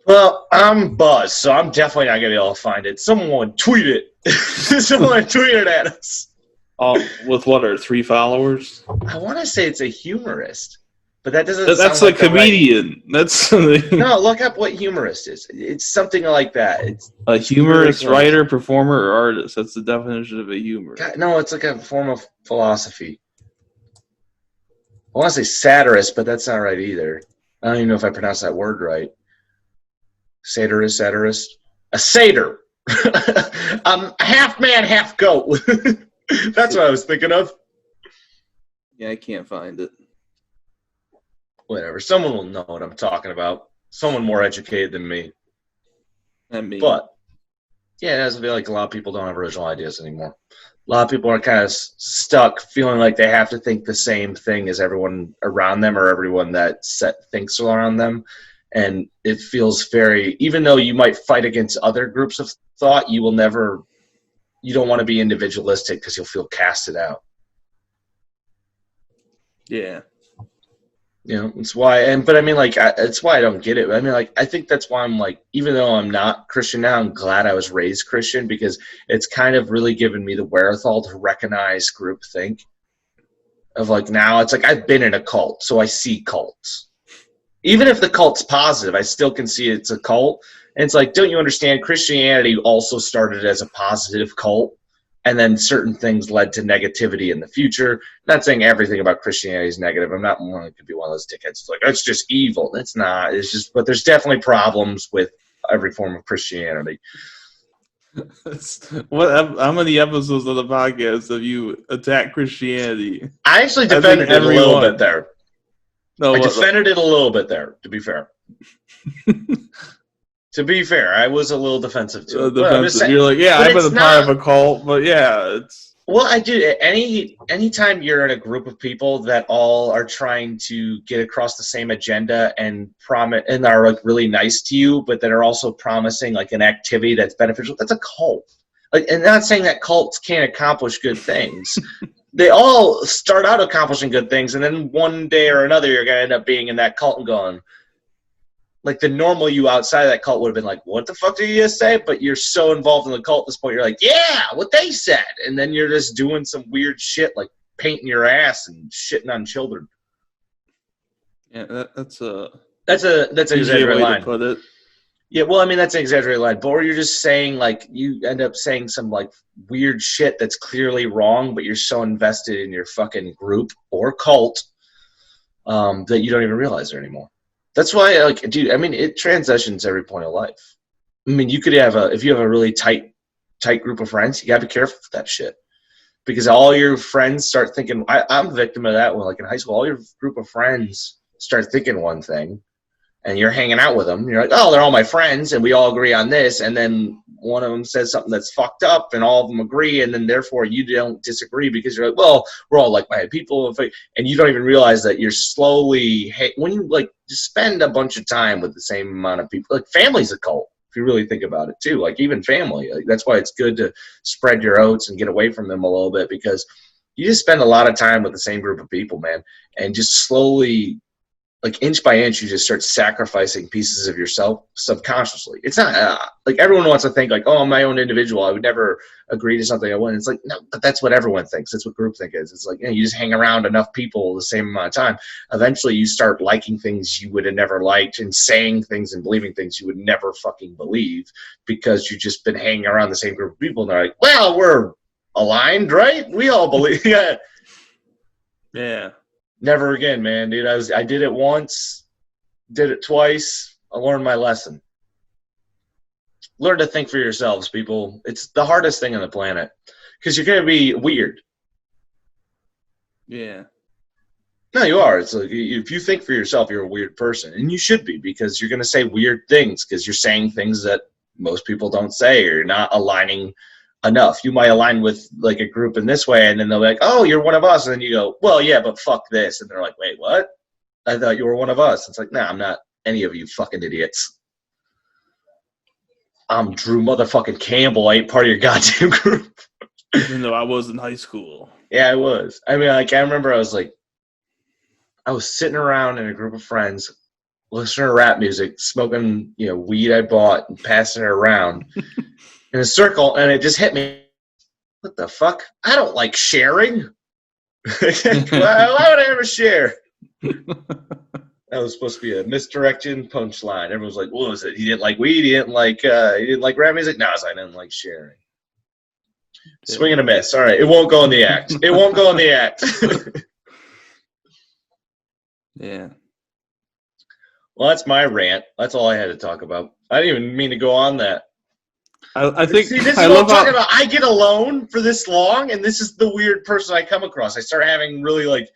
Well, I'm buzzed, so I'm definitely not gonna be able to find it. Someone tweet it. Someone tweet it at us. With what are 3 followers? I want to say it's a humorist, but that doesn't That's sound a like the right. comedian. That's No, look up what humorist is. It's something like that. a It's really humorist, close. writer, performer, or artist. That's the definition of a humorist. God, no, it's like a form of philosophy. I want to say satirist, but that's not right either. I don't even know if I pronounced that word right. Satirist. A satyr. Half man, half goat. That's what I was thinking of. Yeah, I can't find it. Whatever. Someone will know what I'm talking about. Someone more educated than me. And me. But, yeah, it doesn't feel like a lot of people don't have original ideas anymore. A lot of people are kind of stuck feeling like they have to think the same thing as everyone around them or everyone that thinks around them. And it feels very, even though you might fight against other groups of thought, you don't want to be individualistic because you'll feel casted out. Yeah. You know, it's why, but I mean, like, it's why I don't get it. I mean, like, I think that's why I'm like, even though I'm not Christian now, I'm glad I was raised Christian because it's kind of really given me the wherewithal to recognize groupthink. Of like, now it's like I've been in a cult, so I see cults. Even if the cult's positive, I still can see it's a cult. And it's like, don't you understand? Christianity also started as a positive cult. And then certain things led to negativity in the future. Not saying everything about Christianity is negative. I'm not one that could be one of those dickheads. It's like, it's just evil. It's not. It's just, but there's definitely problems with every form of Christianity. How many episodes of the podcast have you attacked Christianity? I actually defended it a little bit there. No, I defended it a little bit there, to be fair. To be fair, I was a little defensive too. Defensive. You're like, yeah, I've been a part of a cult, but yeah, it's. Well, I do. Anytime you're in a group of people that all are trying to get across the same agenda and are like really nice to you, but that are also promising like an activity that's beneficial, that's a cult. Like, and not saying that cults can't accomplish good things. They all start out accomplishing good things, and then one day or another, you're gonna end up being in that cult and going. Like the normal you outside of that cult would have been like, what the fuck did you just say? But you're so involved in the cult at this point, you're like, yeah, what they said. And then you're just doing some weird shit like painting your ass and shitting on children. Yeah, that's an exaggerated line. To put it. Yeah, well, I mean, that's an exaggerated line. But or you're just saying, like, you end up saying some, like, weird shit that's clearly wrong, but you're so invested in your fucking group or cult that you don't even realize it anymore. That's why, like, dude, I mean, it transitions every point of life. I mean, you could have if you have a really tight group of friends, you gotta be careful with that shit. Because all your friends start thinking, I'm a victim of that when, like, in high school, all your group of friends start thinking one thing, and you're hanging out with them. You're like, oh, they're all my friends, and we all agree on this. And then one of them says something that's fucked up, and all of them agree, and then therefore you don't disagree because you're like, well, we're all like-minded people. And you don't even realize that you're slowly, when you, like, just spend a bunch of time with the same amount of people. Like, family's a cult, if you really think about it, too. Like, even family. Like, that's why it's good to spread your oats and get away from them a little bit because you just spend a lot of time with the same group of people, man, and just slowly – like inch by inch, you just start sacrificing pieces of yourself subconsciously. It's not like everyone wants to think like, oh, I'm my own individual. I would never agree to something I wouldn't. It's like, no, but that's what everyone thinks. That's what groupthink is. It's like, you just hang around enough people the same amount of time. Eventually you start liking things you would have never liked and saying things and believing things you would never fucking believe because you've just been hanging around the same group of people. And they're like, well, we're aligned, right? We all believe. Yeah. Yeah. Never again, man, dude. I did it once, did it twice. I learned my lesson. Learn to think for yourselves, people. It's the hardest thing on the planet because you're going to be weird. Yeah. No, you are. It's like if you think for yourself, you're a weird person, and you should be because you're going to say weird things because you're saying things that most people don't say, or you're not aligning enough. You might align with like a group in this way, and then they'll be like, oh, you're one of us. And then you go, well, yeah, but fuck this. And they're like, wait, what? I thought you were one of us. It's like, nah, I'm not any of you fucking idiots. I'm Drew motherfucking Campbell. I ain't part of your goddamn group. Even though I was in high school. Yeah, I was. I mean, like, I remember I was sitting around in a group of friends listening to rap music, smoking, weed I bought and passing it around in a circle, and it just hit me. What the fuck? I don't like sharing. Why would I ever share? That was supposed to be a misdirection punchline. Everyone was like, "What was it? He didn't like weed. He didn't like rap music." No, I didn't like sharing. Swing and a miss. All right, it won't go in the act. It won't go in the act. Yeah. Well, that's my rant. That's all I had to talk about. I didn't even mean to go on that. I think See, this is what I'm talking about. I get alone for this long, and this is the weird person I come across. I start having really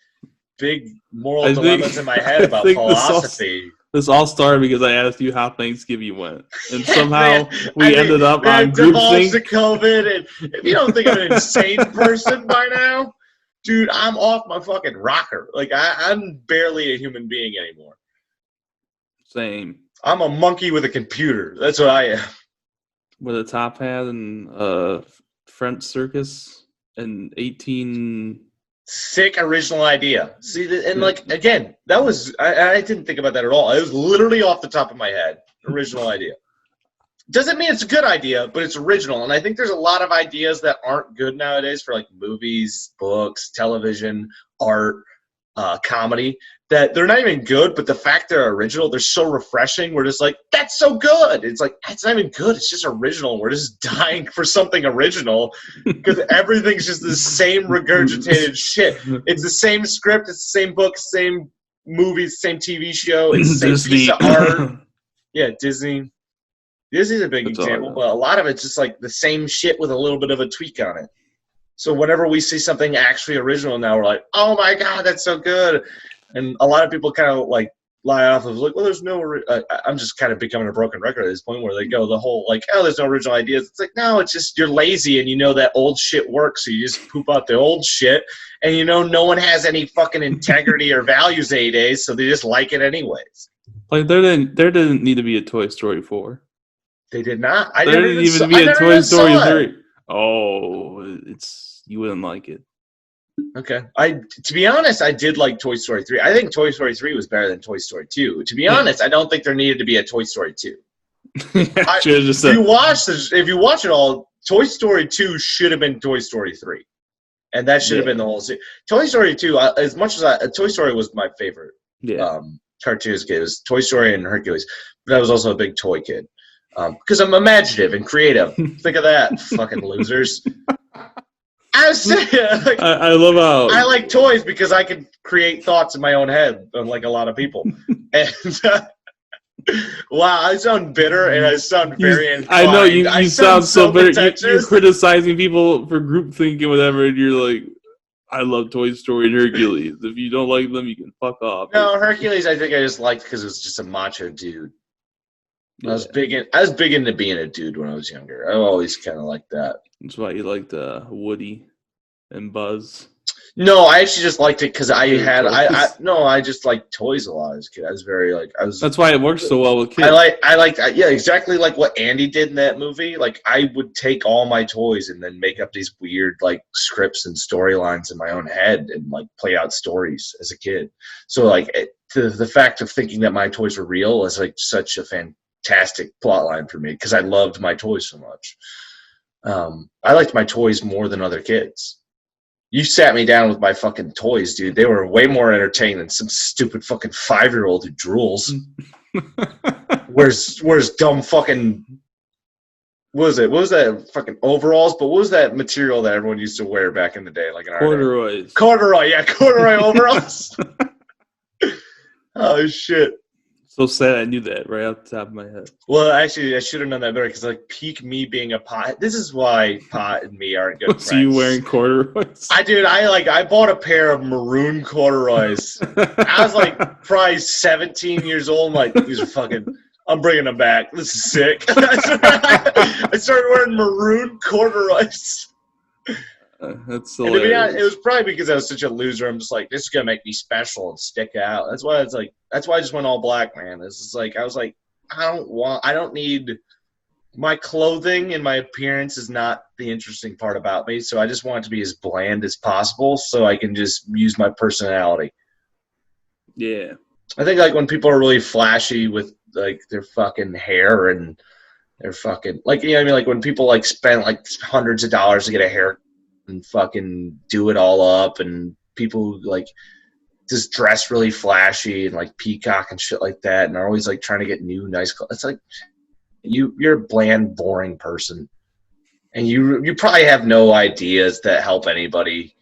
big moral dilemmas in my head about philosophy. This all started because I asked you how Thanksgiving went, and somehow we ended up on groupthink. To COVID, and if you don't think I'm an insane person by now, dude, I'm off my fucking rocker. Like I'm barely a human being anymore. Same. I'm a monkey with a computer. That's what I am. With a top hat and French circus and 18. Sick original idea. See, and again, that was I didn't think about that at all. It was literally off the top of my head. Original idea. Doesn't mean it's a good idea, but it's original. And I think there's a lot of ideas that aren't good nowadays for movies, books, television, art, comedy, that they're not even good, but the fact they're original, they're so refreshing. We're just like, that's so good. It's like, it's not even good. It's just original. We're just dying for something original because everything's just the same regurgitated shit. It's the same script. It's the same book, same movies, same TV show. It's the same piece of art. Yeah, Disney. Disney's a big example, but a lot of it's just the same shit with a little bit of a tweak on it. So whenever we see something actually original now, we're like, oh my God, that's so good. And a lot of people kind of lie off of well, there's no, I'm just kind of becoming a broken record at this point where they go the whole oh, there's no original ideas. It's like, no, it's just you're lazy and you know that old shit works. So you just poop out the old shit and no one has any fucking integrity or values nowadays. So they just like it anyways. There didn't need to be a Toy Story 4. They did not. There didn't even be a Toy Story 3. Oh, you wouldn't like it. Okay. To be honest, I did like Toy Story 3. I think Toy Story 3 was better than Toy Story 2. To be honest, I don't think there needed to be a Toy Story 2. If you watch it all, Toy Story 2 should have been Toy Story 3. And that should have been the whole series. Toy Story 2, as much as Toy Story was my favorite cartoon as a kid. It was Toy Story and Hercules. But I was also a big toy kid. Because I'm imaginative and creative. Think of that, fucking losers. I was saying, I love how I like toys because I can create thoughts in my own head, unlike a lot of people. And wow, I sound bitter and I sound very inclined. I know you sound so bitter. You're criticizing people for groupthink and whatever, and you're like, I love Toy Story and Hercules. If you don't like them, you can fuck off. No, Hercules, I think I just liked because it was just a macho dude. Yeah. I was big into being a dude when I was younger. I always kind of liked that. That's why you liked Woody and Buzz. No, I actually just liked it because I just liked toys a lot as a kid. I was very That's why it works so well with kids. I liked exactly like what Andy did in that movie. I would take all my toys and then make up these weird scripts and storylines in my own head and play out stories as a kid. So the fact of thinking that my toys were real was such a fantastic plot line for me because I loved my toys so much. I liked my toys more than other kids. You sat me down with my fucking toys, dude. They were way more entertaining than some stupid fucking 5-year-old who drools. Where's dumb fucking... What was that fucking overalls? But what was that material that everyone used to wear back in the day? Corduroys. Corduroy overalls. Oh, shit. So sad I knew that right off the top of my head. Well, actually, I should have known that better because peak me being a pot. This is why pot and me aren't good friends. So you wearing corduroys? I bought a pair of maroon corduroys. I was probably 17 years old. These are fucking. I'm bringing them back. This is sick. I started wearing maroon corduroys. That's hilarious. And to be honest, it was probably because I was such a loser. I'm just this is gonna make me special and stick out. That's why that's why I just went all black, man. This is I was I don't need my clothing and my appearance is not the interesting part about me. So I just want it to be as bland as possible so I can just use my personality. Yeah. I think like when people are really flashy with like their fucking hair and their fucking like you know what I mean, like when people like spend like hundreds of dollars to get a hair and fucking do it all up, and people like just dress really flashy and like peacock and shit like that, and are always like trying to get new nice clothes. It's like you're a bland, boring person, and you probably have no ideas that help anybody.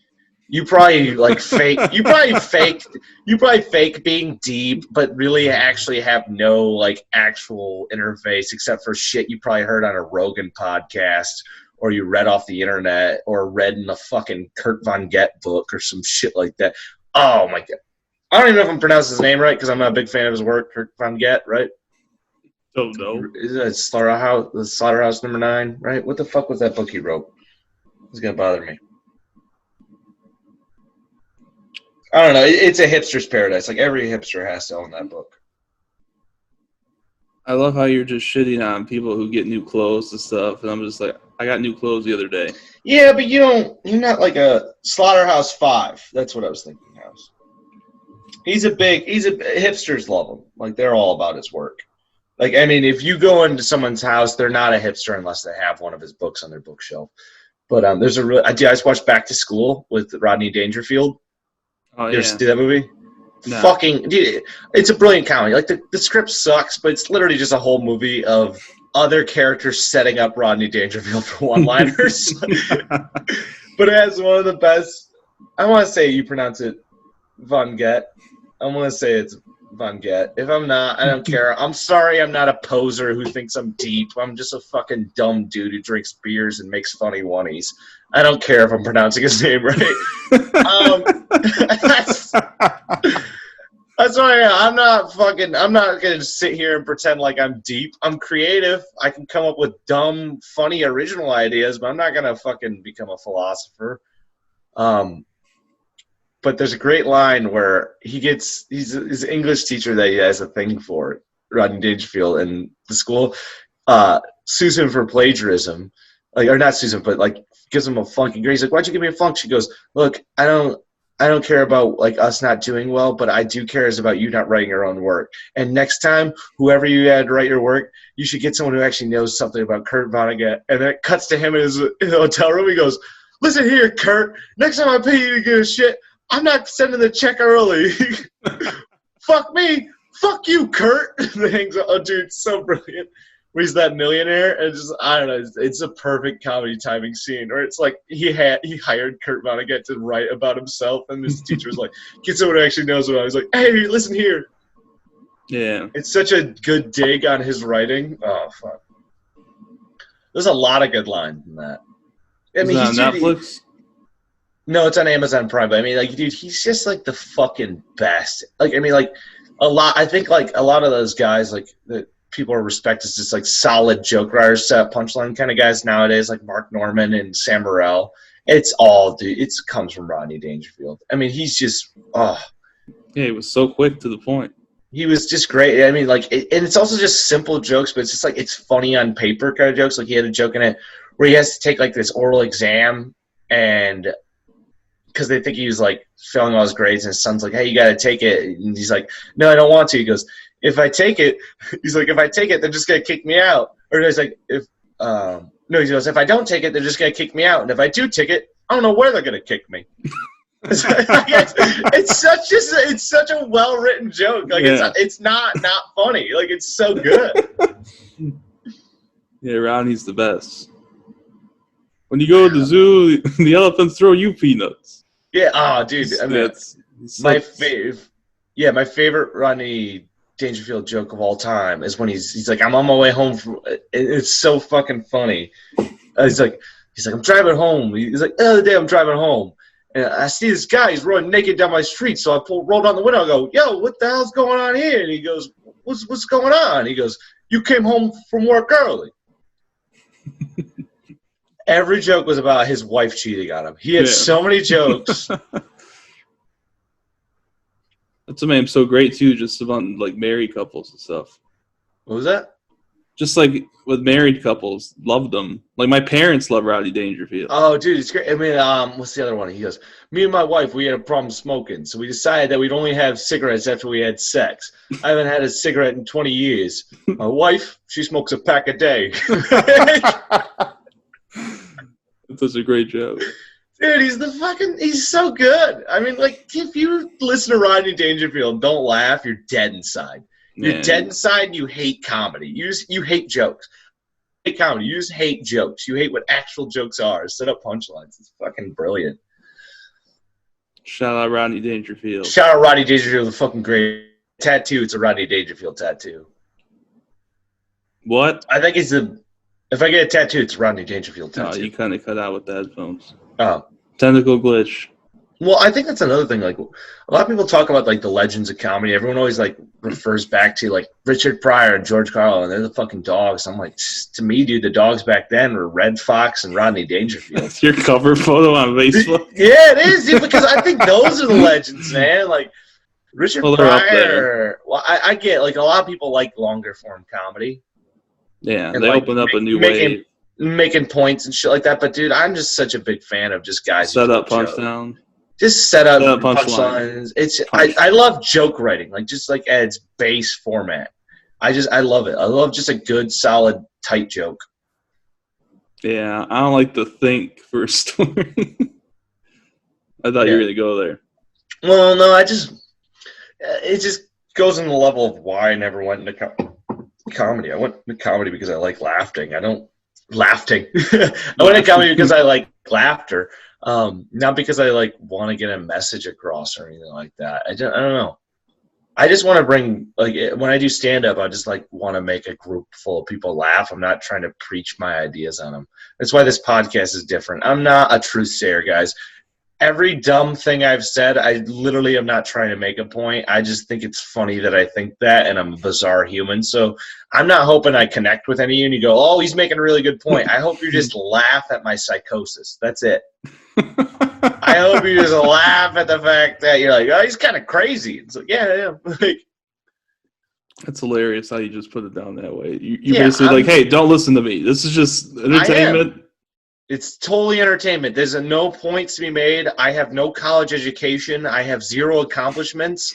You probably like fake. You probably fake being deep, but really actually have no like actual interface except for shit you probably heard on a Rogan podcast, or you read off the internet, or read in a fucking Kurt Von Gett book or some shit like that. Oh my god, I don't even know if I'm pronouncing his name right because I'm not a big fan of his work. Kurt Von Gett, right? Don't know. Is it Slaughterhouse Number 9, right? What the fuck was that book he wrote? It's gonna bother me. I don't know. It's a hipster's paradise. Like every hipster has to own that book. I love how you're just shitting on people who get new clothes and stuff, and I'm just like, I got new clothes the other day. Yeah, but you're not like a Slaughterhouse 5. That's what I was thinking. Hipsters love him. Like they're all about his work. Like, I mean, if you go into someone's house, they're not a hipster unless they have one of his books on their bookshelf. But I just watched Back to School with Rodney Dangerfield. Oh, you ever see that movie? No. Fucking, dude, it's a brilliant comedy. Like the script sucks, but it's literally just a whole movie of other characters setting up Rodney Dangerfield for one-liners. But it has one of the best. I want to say you pronounce it Von Gett. I want to say it's Von Gett. If I'm not, I don't care. I'm sorry, I'm not a poser who thinks I'm deep. I'm just a fucking dumb dude who drinks beers and makes funny oneies. I don't care if I'm pronouncing his name right. That's why I'm not gonna sit here and pretend like I'm deep. I'm creative. I can come up with dumb, funny, original ideas, but I'm not gonna fucking become a philosopher. But there's a great line where he's his English teacher that he has a thing for, Rodney Dangerfield, in the school, sues him for plagiarism, or not sues him, but like gives him a flunky grade. He's like, "Why'd you give me a flunk?" She goes, "Look, I don't care about like us not doing well, but I do care about you not writing your own work. And next time, whoever you had to write your work, you should get someone who actually knows something about Kurt Vonnegut." And then it cuts to him in his hotel room. He goes, "Listen here, Kurt. Next time I pay you to give a shit, I'm not sending the check early." Fuck me. Fuck you, Kurt. And hangs up. Oh, dude, it's so brilliant. Where he's that millionaire, and just, I don't know, it's a perfect comedy timing scene. Or it's like he hired Kurt Vonnegut to write about himself, and his teacher was like, get someone who actually knows about it. He's like, hey, listen here. Yeah. It's such a good dig on his writing. Oh, fuck. There's a lot of good lines in that. I mean, is it on Netflix? No, it's on Amazon Prime. But I mean, like, dude, he's just like the fucking best. Like, I mean, like I think like a lot of those guys, like that people respect as just like solid joke writers, punchline kind of guys nowadays, like Mark Norman and Sam Morril. It's all, dude. It comes from Rodney Dangerfield. I mean, he's just, yeah, he was so quick to the point. He was just great. I mean, like, and it's also just simple jokes, but it's just like it's funny on paper kind of jokes. Like he had a joke in it where he has to take like this oral exam, and because they think he was like failing all his grades, and his son's like, hey, you got to take it. And he's like, no, I don't want to. He goes, if I take it, they're just going to kick me out. Or he's like, no, he goes, if I don't take it, they're just going to kick me out. And if I do take it, I don't know where they're going to kick me. It's such a well-written joke. Like, yeah. It's not funny. Like, it's so good. Yeah, Ronnie's the best. When you go to the zoo, the elephants throw you peanuts. Yeah, oh, dude. I mean, my favorite Rodney Dangerfield joke of all time is when he's like, I'm on my way home from. It's so fucking funny. He's like, I'm driving home. He's like, the other day I'm driving home, and I see this guy. He's running naked down my street. So I roll down the window. I go, yo, what the hell's going on here? And he goes, what's going on? He goes, you came home from work early. Every joke was about his wife cheating on him. He had so many jokes. That's what made him so great too, just about like married couples and stuff. What was that? Just like with married couples, loved them. Like my parents love Rodney Dangerfield. Oh, dude, it's great. I mean, what's the other one? He goes, me and my wife, we had a problem smoking, so we decided that we'd only have cigarettes after we had sex. I haven't had a cigarette in 20 years. My wife, she smokes a pack a day. That's such a great joke. Dude, he's so good. I mean, like, if you listen to Rodney Dangerfield and don't laugh, you're dead inside. You're dead inside and you hate comedy. You hate jokes. You hate comedy. You just hate jokes. You hate what actual jokes are. Set up punchlines. It's fucking brilliant. Shout out Rodney Dangerfield. Shout out Rodney Dangerfield, the fucking great tattoo. It's a Rodney Dangerfield tattoo. What? I think if I get a tattoo, it's a Rodney Dangerfield tattoo. Oh, you kind of cut out with the headphones. Oh. Technical glitch. Well, I think that's another thing. Like, a lot of people talk about, like, the legends of comedy. Everyone always, like, refers back to, like, Richard Pryor and George Carlin, and they're the fucking dogs. I'm like, to me, dude, the dogs back then were Red Fox and Rodney Dangerfield. That's your cover photo on Facebook? Yeah, it is, dude, because I think those are the legends, man. Like, Richard Pryor. Well, I get, like, a lot of people like longer form comedy. Yeah, they like, opened up a new way. Making points and shit like that. But, dude, I'm just such a big fan of just guys. Set up, punch down. Just set up punchlines. I love joke writing, like just like at its base format. I love it. I love just a good, solid, tight joke. Yeah, I don't like to think for a story. I thought you were gonna go there. Well, no, it just goes in the level of why I never went into comedy. I went into comedy because I like laughing. I went into comedy because I like laughter. Not because I like want to get a message across or anything like that. I don't know. I just want to bring, like, when I do stand up, I just like want to make a group full of people laugh. I'm not trying to preach my ideas on them. That's why this podcast is different. I'm not a truth sayer, guys. Every dumb thing I've said, I literally am not trying to make a point. I just think it's funny that I think that, and I'm a bizarre human. So I'm not hoping I connect with any of you and you go, oh, he's making a really good point. I hope you just laugh at my psychosis. That's it. I hope you just laugh at the fact that you're like, oh, he's kind of crazy. It's like, yeah. Like, that's hilarious how you just put it down that way. You basically like, hey, don't listen to me. This is just entertainment. It's totally entertainment. There's no points to be made. I have no college education. I have zero accomplishments.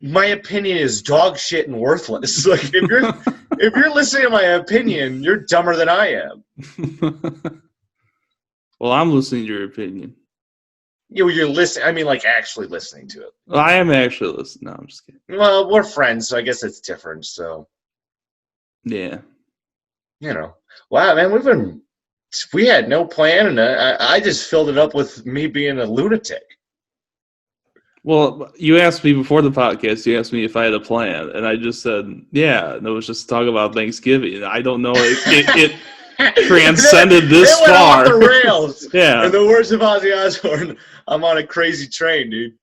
My opinion is dog shit and worthless. Like, if you're listening to my opinion, you're dumber than I am. Well, I'm listening to your opinion. You're listening. I mean, like, actually listening to it. Well, I am actually listening. No, I'm just kidding. Well, we're friends, so I guess it's different. So, yeah, wow, man, we had no plan, and I just filled it up with me being a lunatic. Well, you asked me before the podcast. You asked me if I had a plan, and I just said, yeah. And it was just talk about Thanksgiving. I don't know. It transcended this went far. Off the rails. Yeah. In the words of Ozzy Osbourne, I'm on a crazy train, dude.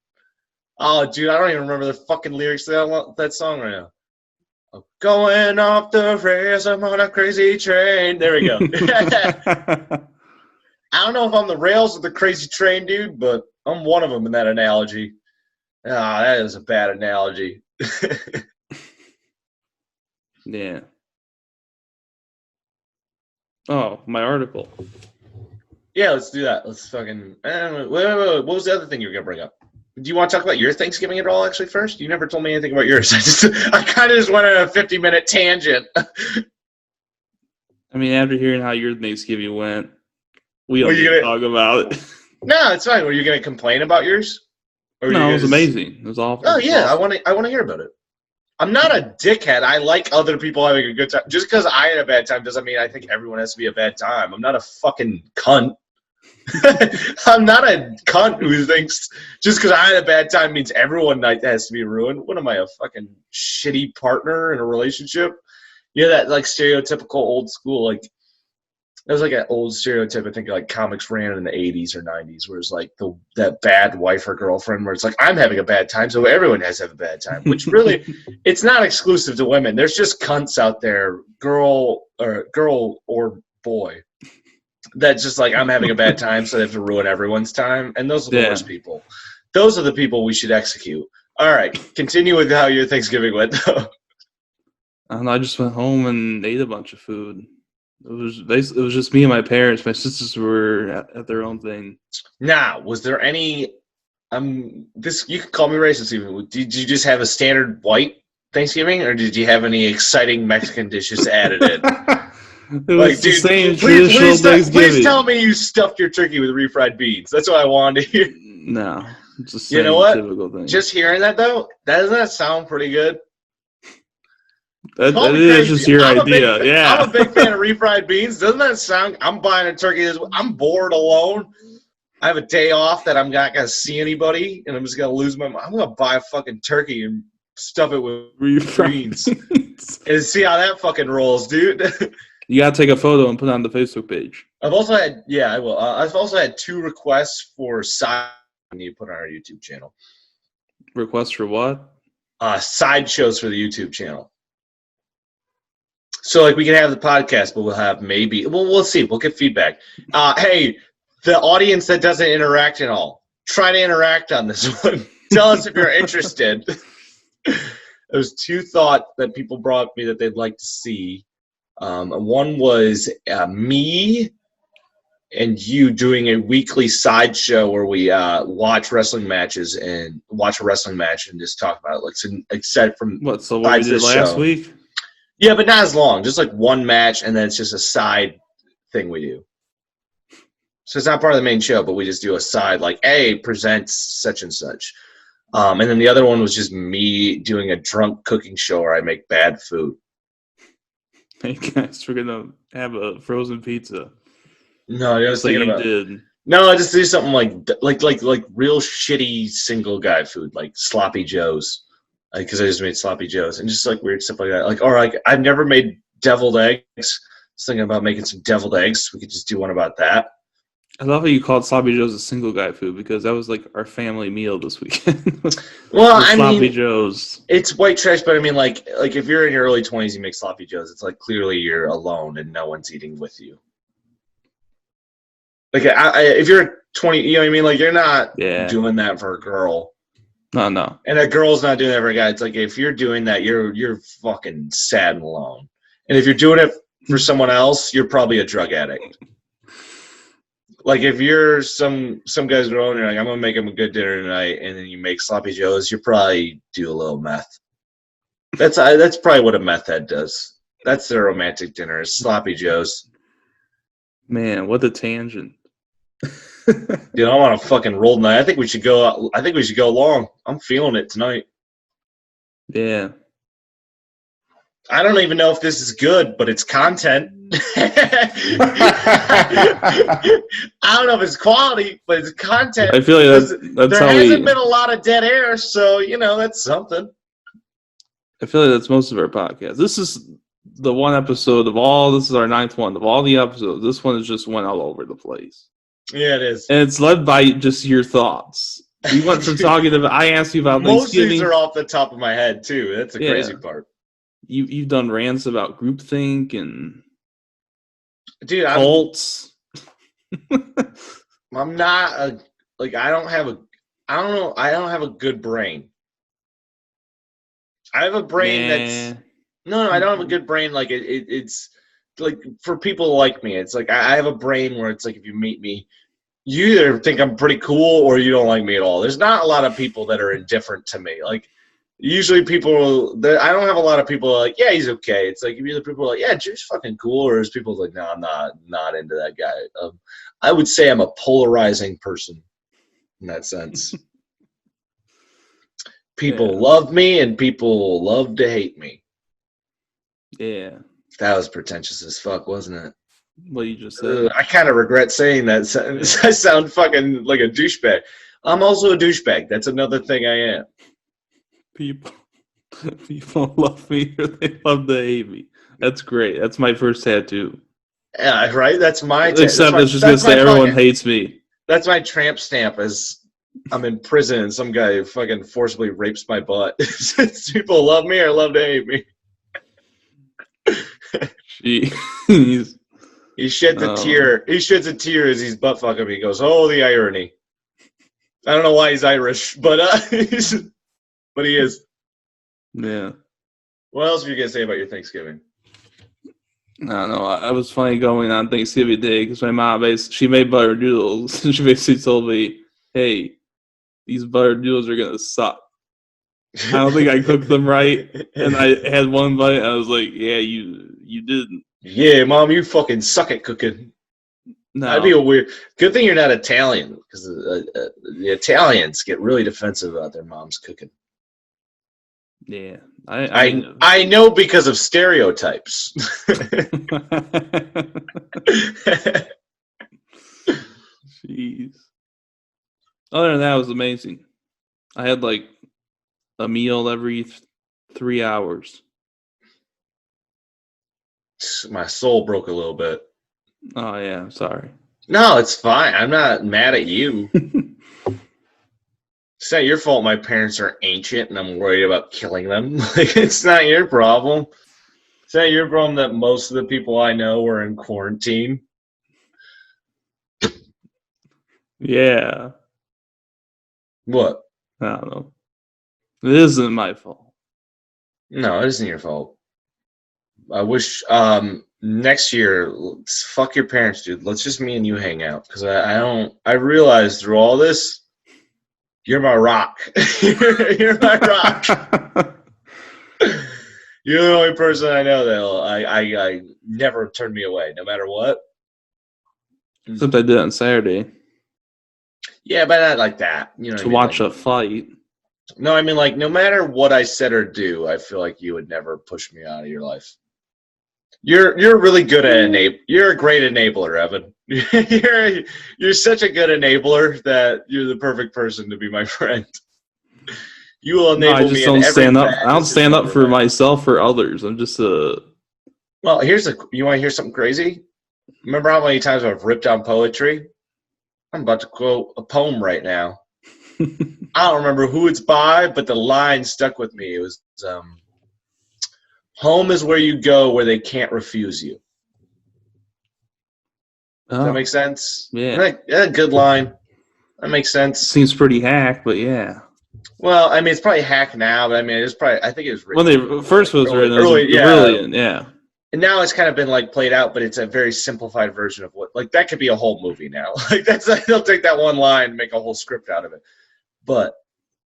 Oh, dude, I don't even remember the fucking lyrics to that song right now. I'm going off the rails, I'm on a crazy train. There we go. I don't know if I'm the rails or the crazy train, dude, but I'm one of them in that analogy. Ah, that is a bad analogy. Yeah. Oh, my article. Yeah, let's do that. Let's fucking... wait. What was the other thing you were going to bring up? Do you want to talk about your Thanksgiving at all, actually, first? You never told me anything about yours. I kind of just went on a 50-minute tangent. I mean, after hearing how your Thanksgiving went, we don't need to talk about it. No, it's fine. Were you going to complain about yours? No, it was amazing. It was awful. Oh, yeah, awesome. I want to hear about it. I'm not a dickhead. I like other people having a good time. Just because I had a bad time doesn't mean I think everyone has to be a bad time. I'm not a fucking cunt. I'm not a cunt who thinks just because I had a bad time means everyone night has to be ruined. What am I, a fucking shitty partner in a relationship? You know, that like stereotypical old school, like it was like an old stereotype. I think like comics ran in the 80s or 90s, where it's like that bad wife or girlfriend, where it's like I'm having a bad time, so everyone has to have a bad time. Which really, it's not exclusive to women. There's just cunts out there, girl or boy, that's just like I'm having a bad time, so they have to ruin everyone's time. And those are the worst people. Those are the people we should execute. All right, continue with how your Thanksgiving went, though. I don't know. I just went home and ate a bunch of food. It was just me and my parents. My sisters were at their own thing. Now, was there any? This you could call me racist. Even did you just have a standard white Thanksgiving, or did you have any exciting Mexican dishes added in? It was the same please, traditional Thanksgiving. please tell me you stuffed your turkey with refried beans. That's what I wanted to hear. No, it's the same You know what? typical thing. Just hearing that though, doesn't that sound pretty good? That is just your idea. I'm a big fan of refried beans. Doesn't that sound? I'm buying a turkey. I'm bored alone. I have a day off that I'm not gonna see anybody, and I'm just gonna lose my mind. I'm gonna buy a fucking turkey and stuff it with beans and see how that fucking rolls, dude. You gotta take a photo and put it on the Facebook page. I've also had, I will. I've also had 2 requests for side you put on our YouTube channel. Requests for what? Side shows for the YouTube channel. So, like, we can have the podcast, but we'll have we'll see. We'll get feedback. Hey, the audience that doesn't interact at all, try to interact on this one. Tell us if you're interested. There's 2 thoughts that people brought me that they'd like to see. One was me and you doing a weekly sideshow where we watch wrestling matches and watch a wrestling match and just talk about it. Like, so, except from what we did last week? Yeah, but not as long. Just like one match, and then it's just a side thing we do. So it's not part of the main show, but we just do a side, like, hey, presents such and such. And then the other one was just me doing a drunk cooking show where I make bad food. Hey guys, we're gonna have a frozen pizza. No, I was thinking about. Did. No, I just do something like real shitty single guy food, like sloppy joes. Because I just made sloppy joes and just like weird stuff like that. Like, or like I've never made deviled eggs. I was thinking about making some deviled eggs. We could just do one about that. I love how you called sloppy joes a single guy food because that was like our family meal this weekend. Well, I sloppy mean, joes. It's white trash, but I mean, like if you're in your early 20s, you make sloppy joes. It's like clearly you're alone and no one's eating with you. Like, if you're 20, you know what I mean? Like, you're not doing that for a girl. No. And a girl's not doing that for a guy. It's like, if you're doing that, you're fucking sad and alone. And if you're doing it for someone else, you're probably a drug addict. Like, if you're some guy's girl and you're like, I'm going to make him a good dinner tonight, and then you make sloppy joes, you probably do a little meth. That's probably what a meth head does. That's their romantic dinner, is sloppy joes. Man, what a tangent. Dude, I want to fucking roll tonight. I think we should go long. I'm feeling it tonight. Yeah. I don't even know if this is good, but it's content. I don't know if it's quality, but it's content. I feel like that's there hasn't been a lot of dead air, so that's something. I feel like that's most of our podcast. This is the one episode of all. This is our 9th one of all the episodes. This one is just went all over the place. Yeah, it is. And it's led by just your thoughts. We went from talking about. I asked you about most Thanksgiving. Most of these are off the top of my head too. That's the crazy part. You've done rants about groupthink and cults. I'm not I don't have a good brain. I have a brain that's no, I don't have a good brain. Like it's like for people like me, it's like I have a brain where it's like if you meet me, you either think I'm pretty cool or you don't like me at all. There's not a lot of people that are indifferent to me. Like usually I don't have a lot of people like, yeah, he's okay. It's like either people are like, yeah, Drew's fucking cool, or there's people like, no, I'm not into that guy. I would say I'm a polarizing person in that sense. People love me and people love to hate me. Yeah. That was pretentious as fuck, wasn't it? What you just said. I kind of regret saying that sentence. I sound fucking like a douchebag. I'm also a douchebag. That's another thing I am. People love me or they love to hate me. That's great. That's my first tattoo. Yeah, right? That's my tattoo. Except it's just going to say everyone hates me. That's my tramp stamp as I'm in prison and some guy fucking forcibly rapes my butt. People love me or love to hate me. Jeez. He sheds a tear. He sheds a tear as he's butt fucking me. He goes, "Oh, the irony." I don't know why he's Irish, but he is. Yeah. What else were you gonna say about your Thanksgiving? I don't know. I was funny going on Thanksgiving Day because my mom she made butter noodles. She basically told me, "Hey, these butter noodles are gonna suck." I don't think I cooked them right, and I had one bite. And I was like, "Yeah, you didn't." Yeah, Mom, you fucking suck at cooking. That'd be a No, weird. Good thing you're not Italian, because the Italians get really defensive about their moms cooking. yeah. I mean, I know because of stereotypes. jeez. Other than that, it was amazing. I had like a meal every 3 hours. My soul broke a little bit. Oh yeah, I'm sorry. No, it's fine. I'm not mad at you. It's not your fault my parents are ancient and I'm worried about killing them. Like, it's not your problem. It's not your problem that most of the people I know are in quarantine. Yeah, What? I don't know. It isn't my fault. No, it isn't your fault. I wish next year, fuck your parents, dude. Let's just me and you hang out, because I don't. I realize through all this, you're my rock. You're my rock. You're the only person I know that I never turned me away, no matter what. Except I did it on Saturday Yeah, but not like that. You know what to I mean? watch Like, a fight. no, I mean, like, no matter what I said or do, I feel like you would never push me out of your life. You're really good at You're a great enabler, Evan. You're such a good enabler that you're the perfect person to be my friend. You will No, I enable just me in don't every stand up. bad I don't stand decision up I've for ever made. myself or others. I'm just a. Well, you want to hear something crazy? Remember how many times I've ripped on poetry? I'm about to quote a poem right now. I don't remember who it's by, but the line stuck with me. It was, home is where you go where they can't refuse you. Does that make sense? Yeah. Yeah, good line. That makes sense. Seems pretty hack, but yeah. Well, I mean, it's probably hack now, but I mean, it's probably. I think it was When written they first was written, it was early, yeah. brilliant. Yeah. And now it's kind of been like played out, but it's a very simplified version of what. Like, that could be a whole movie now. Like, they'll take that one line and make a whole script out of it. But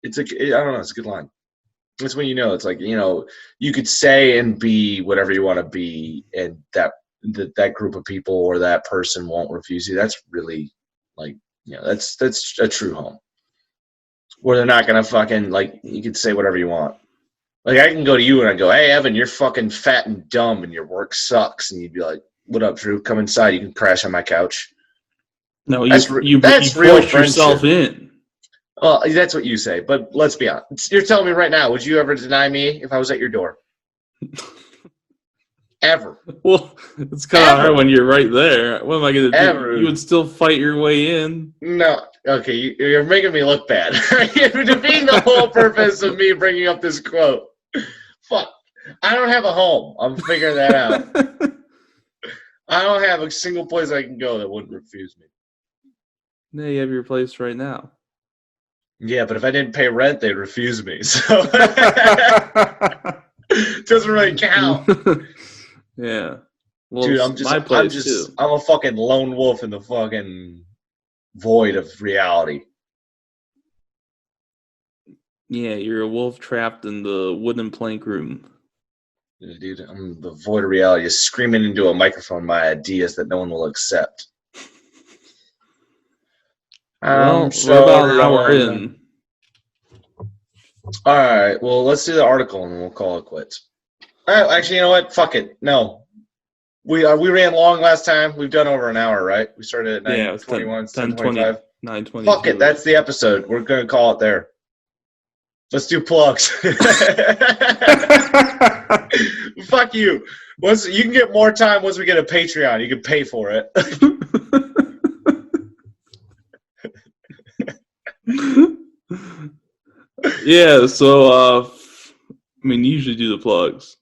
I don't know. It's a good line. It's when it's like, you could say and be whatever you want to be, and that group of people or that person won't refuse you. That's really, like, that's a true home, where they're not gonna fucking, like, you could say whatever you want. Like, I can go to you and I go, "Hey, Evan, you're fucking fat and dumb and your work sucks," and you'd be like, "What up, Drew? Come inside. You can crash on my couch." No, That's you real forced yourself friendship. in. Well, that's what you say, but let's be honest. You're telling me right now, would you ever deny me if I was at your door? Ever? Well, it's kind of hard when you're right there. What am I going to do? Ever? You would still fight your way in. No. Okay, you're making me look bad. You're defeating the whole purpose of me bringing up this quote. Fuck. I don't have a home. I'm figuring that out. I don't have a single place I can go that wouldn't refuse me. Yeah, you have your place right now. Yeah, but if I didn't pay rent, they'd refuse me. So it doesn't really count. Yeah. Well, Dude, it's my place too. I'm a fucking lone wolf in the fucking void of reality. Yeah, you're a wolf trapped in the wooden plank room. Dude, I'm the void of reality, just screaming into a microphone my ideas that no one will accept. Well, we're about an hour in. All right, well, let's do the article and we'll call it quits. Actually, you know what? Fuck it. No. We ran long last time. We've done over an hour, right? We started at 9:21, 10:25. 9:22. Fuck it. That's the episode. We're going to call it there. Let's do plugs. Fuck you. You can get more time once we get a Patreon. You can pay for it. Yeah, so you usually do the plugs.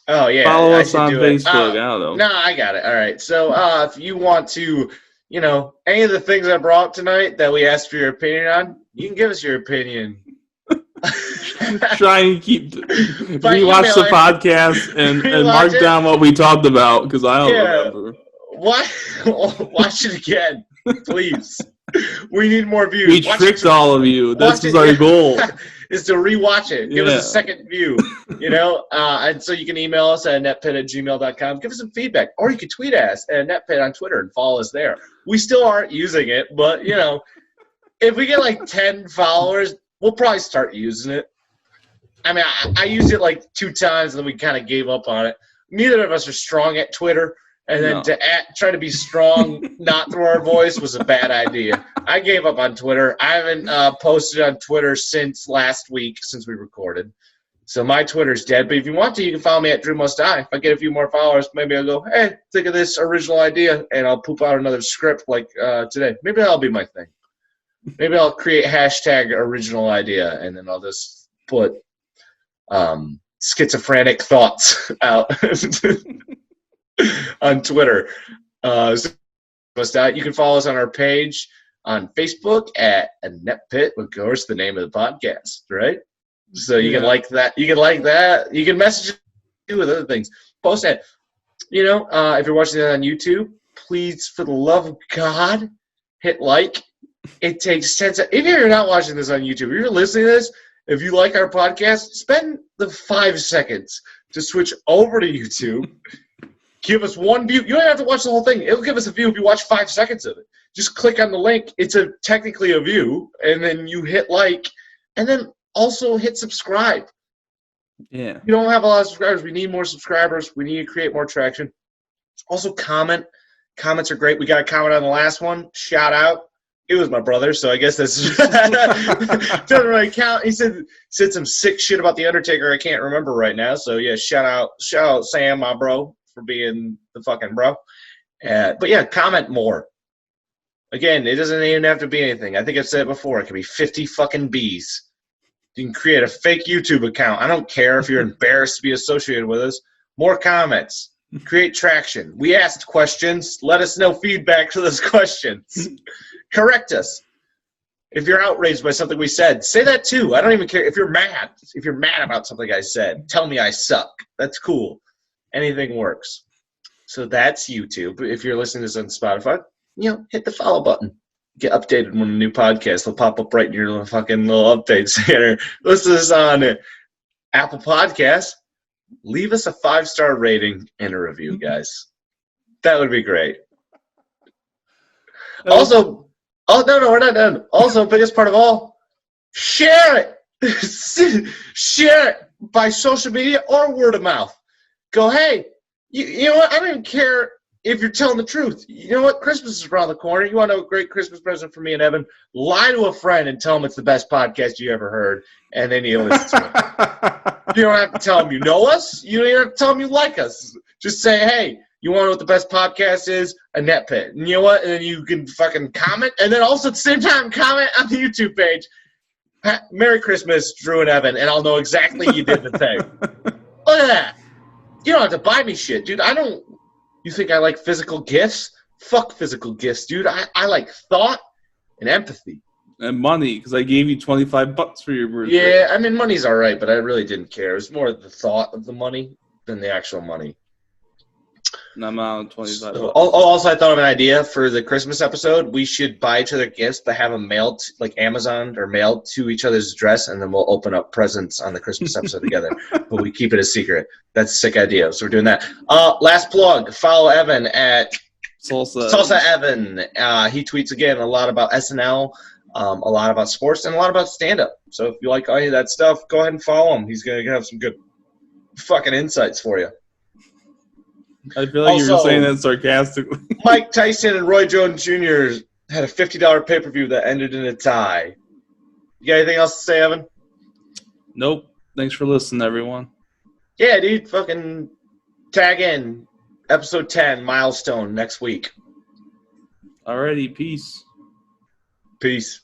Oh, yeah. Follow us on Facebook. I don't know. No, I got it. All right. So if you want to, any of the things I brought up tonight that we asked for your opinion on, you can give us your opinion. try and rewatch the podcast and mark down what we talked about because I don't remember. Watch it again, please. We need more views. We tricked all of you. This was our goal. Is to rewatch it. Give us a second view. And so you can email us at ineptpit@gmail.com. Give us some feedback. Or you can tweet us at ineptpit on Twitter and follow us there. We still aren't using it, but, if we get like 10 followers, we'll probably start using it. I mean, I used it like 2 times, and then we kind of gave up on it. Neither of us are strong at Twitter. And then try to be strong, not through our voice, was a bad idea. I gave up on Twitter. I haven't posted on Twitter since last week, since we recorded. So my Twitter's dead. But if you want to, you can follow me at Drew Must Die. If I get a few more followers, maybe I'll go, hey, think of this original idea, and I'll poop out another script like today. Maybe that'll be my thing. Maybe I'll create hashtag original idea, and then I'll just put schizophrenic thoughts out. On Twitter. You can follow us on our page on Facebook at Inept Pit, of course, the name of the podcast, right? So you can like that. You can like that. You can message it with other things. Post that. If you're watching that on YouTube, please, for the love of God, hit like. It takes 10 seconds. If you're not watching this on YouTube, if you're listening to this, if you like our podcast, spend the 5 seconds to switch over to YouTube. Give us 1 view. You don't have to watch the whole thing. It'll give us a view if you watch 5 seconds of it. Just click on the link. It's technically a view, and then you hit like, and then also hit subscribe. Yeah. We don't have a lot of subscribers. We need more subscribers. We need to create more traction. Also, comment. Comments are great. We got a comment on the last one. Shout out. It was my brother, so I guess that's doesn't really count. He said some sick shit about the Undertaker. I can't remember right now. So yeah, shout out Sam, my bro, for being the fucking bro. But yeah, comment more. Again, it doesn't even have to be anything. I think I've said it before. It could be 50 fucking B's. You can create a fake YouTube account. I don't care if you're embarrassed to be associated with us. More comments. Create traction. We asked questions. Let us know feedback to those questions. Correct us. If you're outraged by something we said, say that too. I don't even care. If you're mad about something I said, tell me I suck. That's cool. Anything works. So that's YouTube. If you're listening to this on Spotify, hit the follow button. Get updated when a new podcast will pop up right in your little update center. Listen to this on Apple Podcasts. Leave us a 5-star rating and a review, guys. That would be great. Also, we're not done. Also, biggest part of all, share it. Share it by social media or word of mouth. Go, hey, you know what? I don't even care if you're telling the truth. You know what? Christmas is around the corner. You want to know a great Christmas present for me and Evan? Lie to a friend and tell them it's the best podcast you ever heard, and then you listen to it. You don't have to tell them you know us. You don't even have to tell them you like us. Just say, hey, you want to know what the best podcast is? Inept Pit. And you know what? And then you can fucking comment. And then also at the same time, comment on the YouTube page. Merry Christmas, Drew and Evan. And I'll know exactly you did the thing. Look at that. You don't have to buy me shit, dude. You think I like physical gifts? Fuck physical gifts, dude. I like thought and empathy. And money, because I gave you $25 for your birthday. Yeah, I mean, money's all right, but I really didn't care. It was more the thought of the money than the actual money. And I'm out on $25. So, also, I thought of an idea for the Christmas episode. We should buy each other gifts, but have them mailed, like Amazon, or mailed to each other's address, and then we'll open up presents on the Christmas episode together. But we keep it a secret. That's a sick idea. So we're doing that. Last plug. Follow Evan at Salsa Evan. He tweets, again, a lot about SNL, a lot about sports, and a lot about stand-up. So if you like any of that stuff, go ahead and follow him. He's going to have some good fucking insights for you. I feel like you were saying that sarcastically. Mike Tyson and Roy Jones Jr. had a $50 pay-per-view that ended in a tie. You got anything else to say, Evan? Nope. Thanks for listening, everyone. Yeah, dude. Fucking tag in. Episode 10, milestone, next week. Alrighty. Peace. Peace.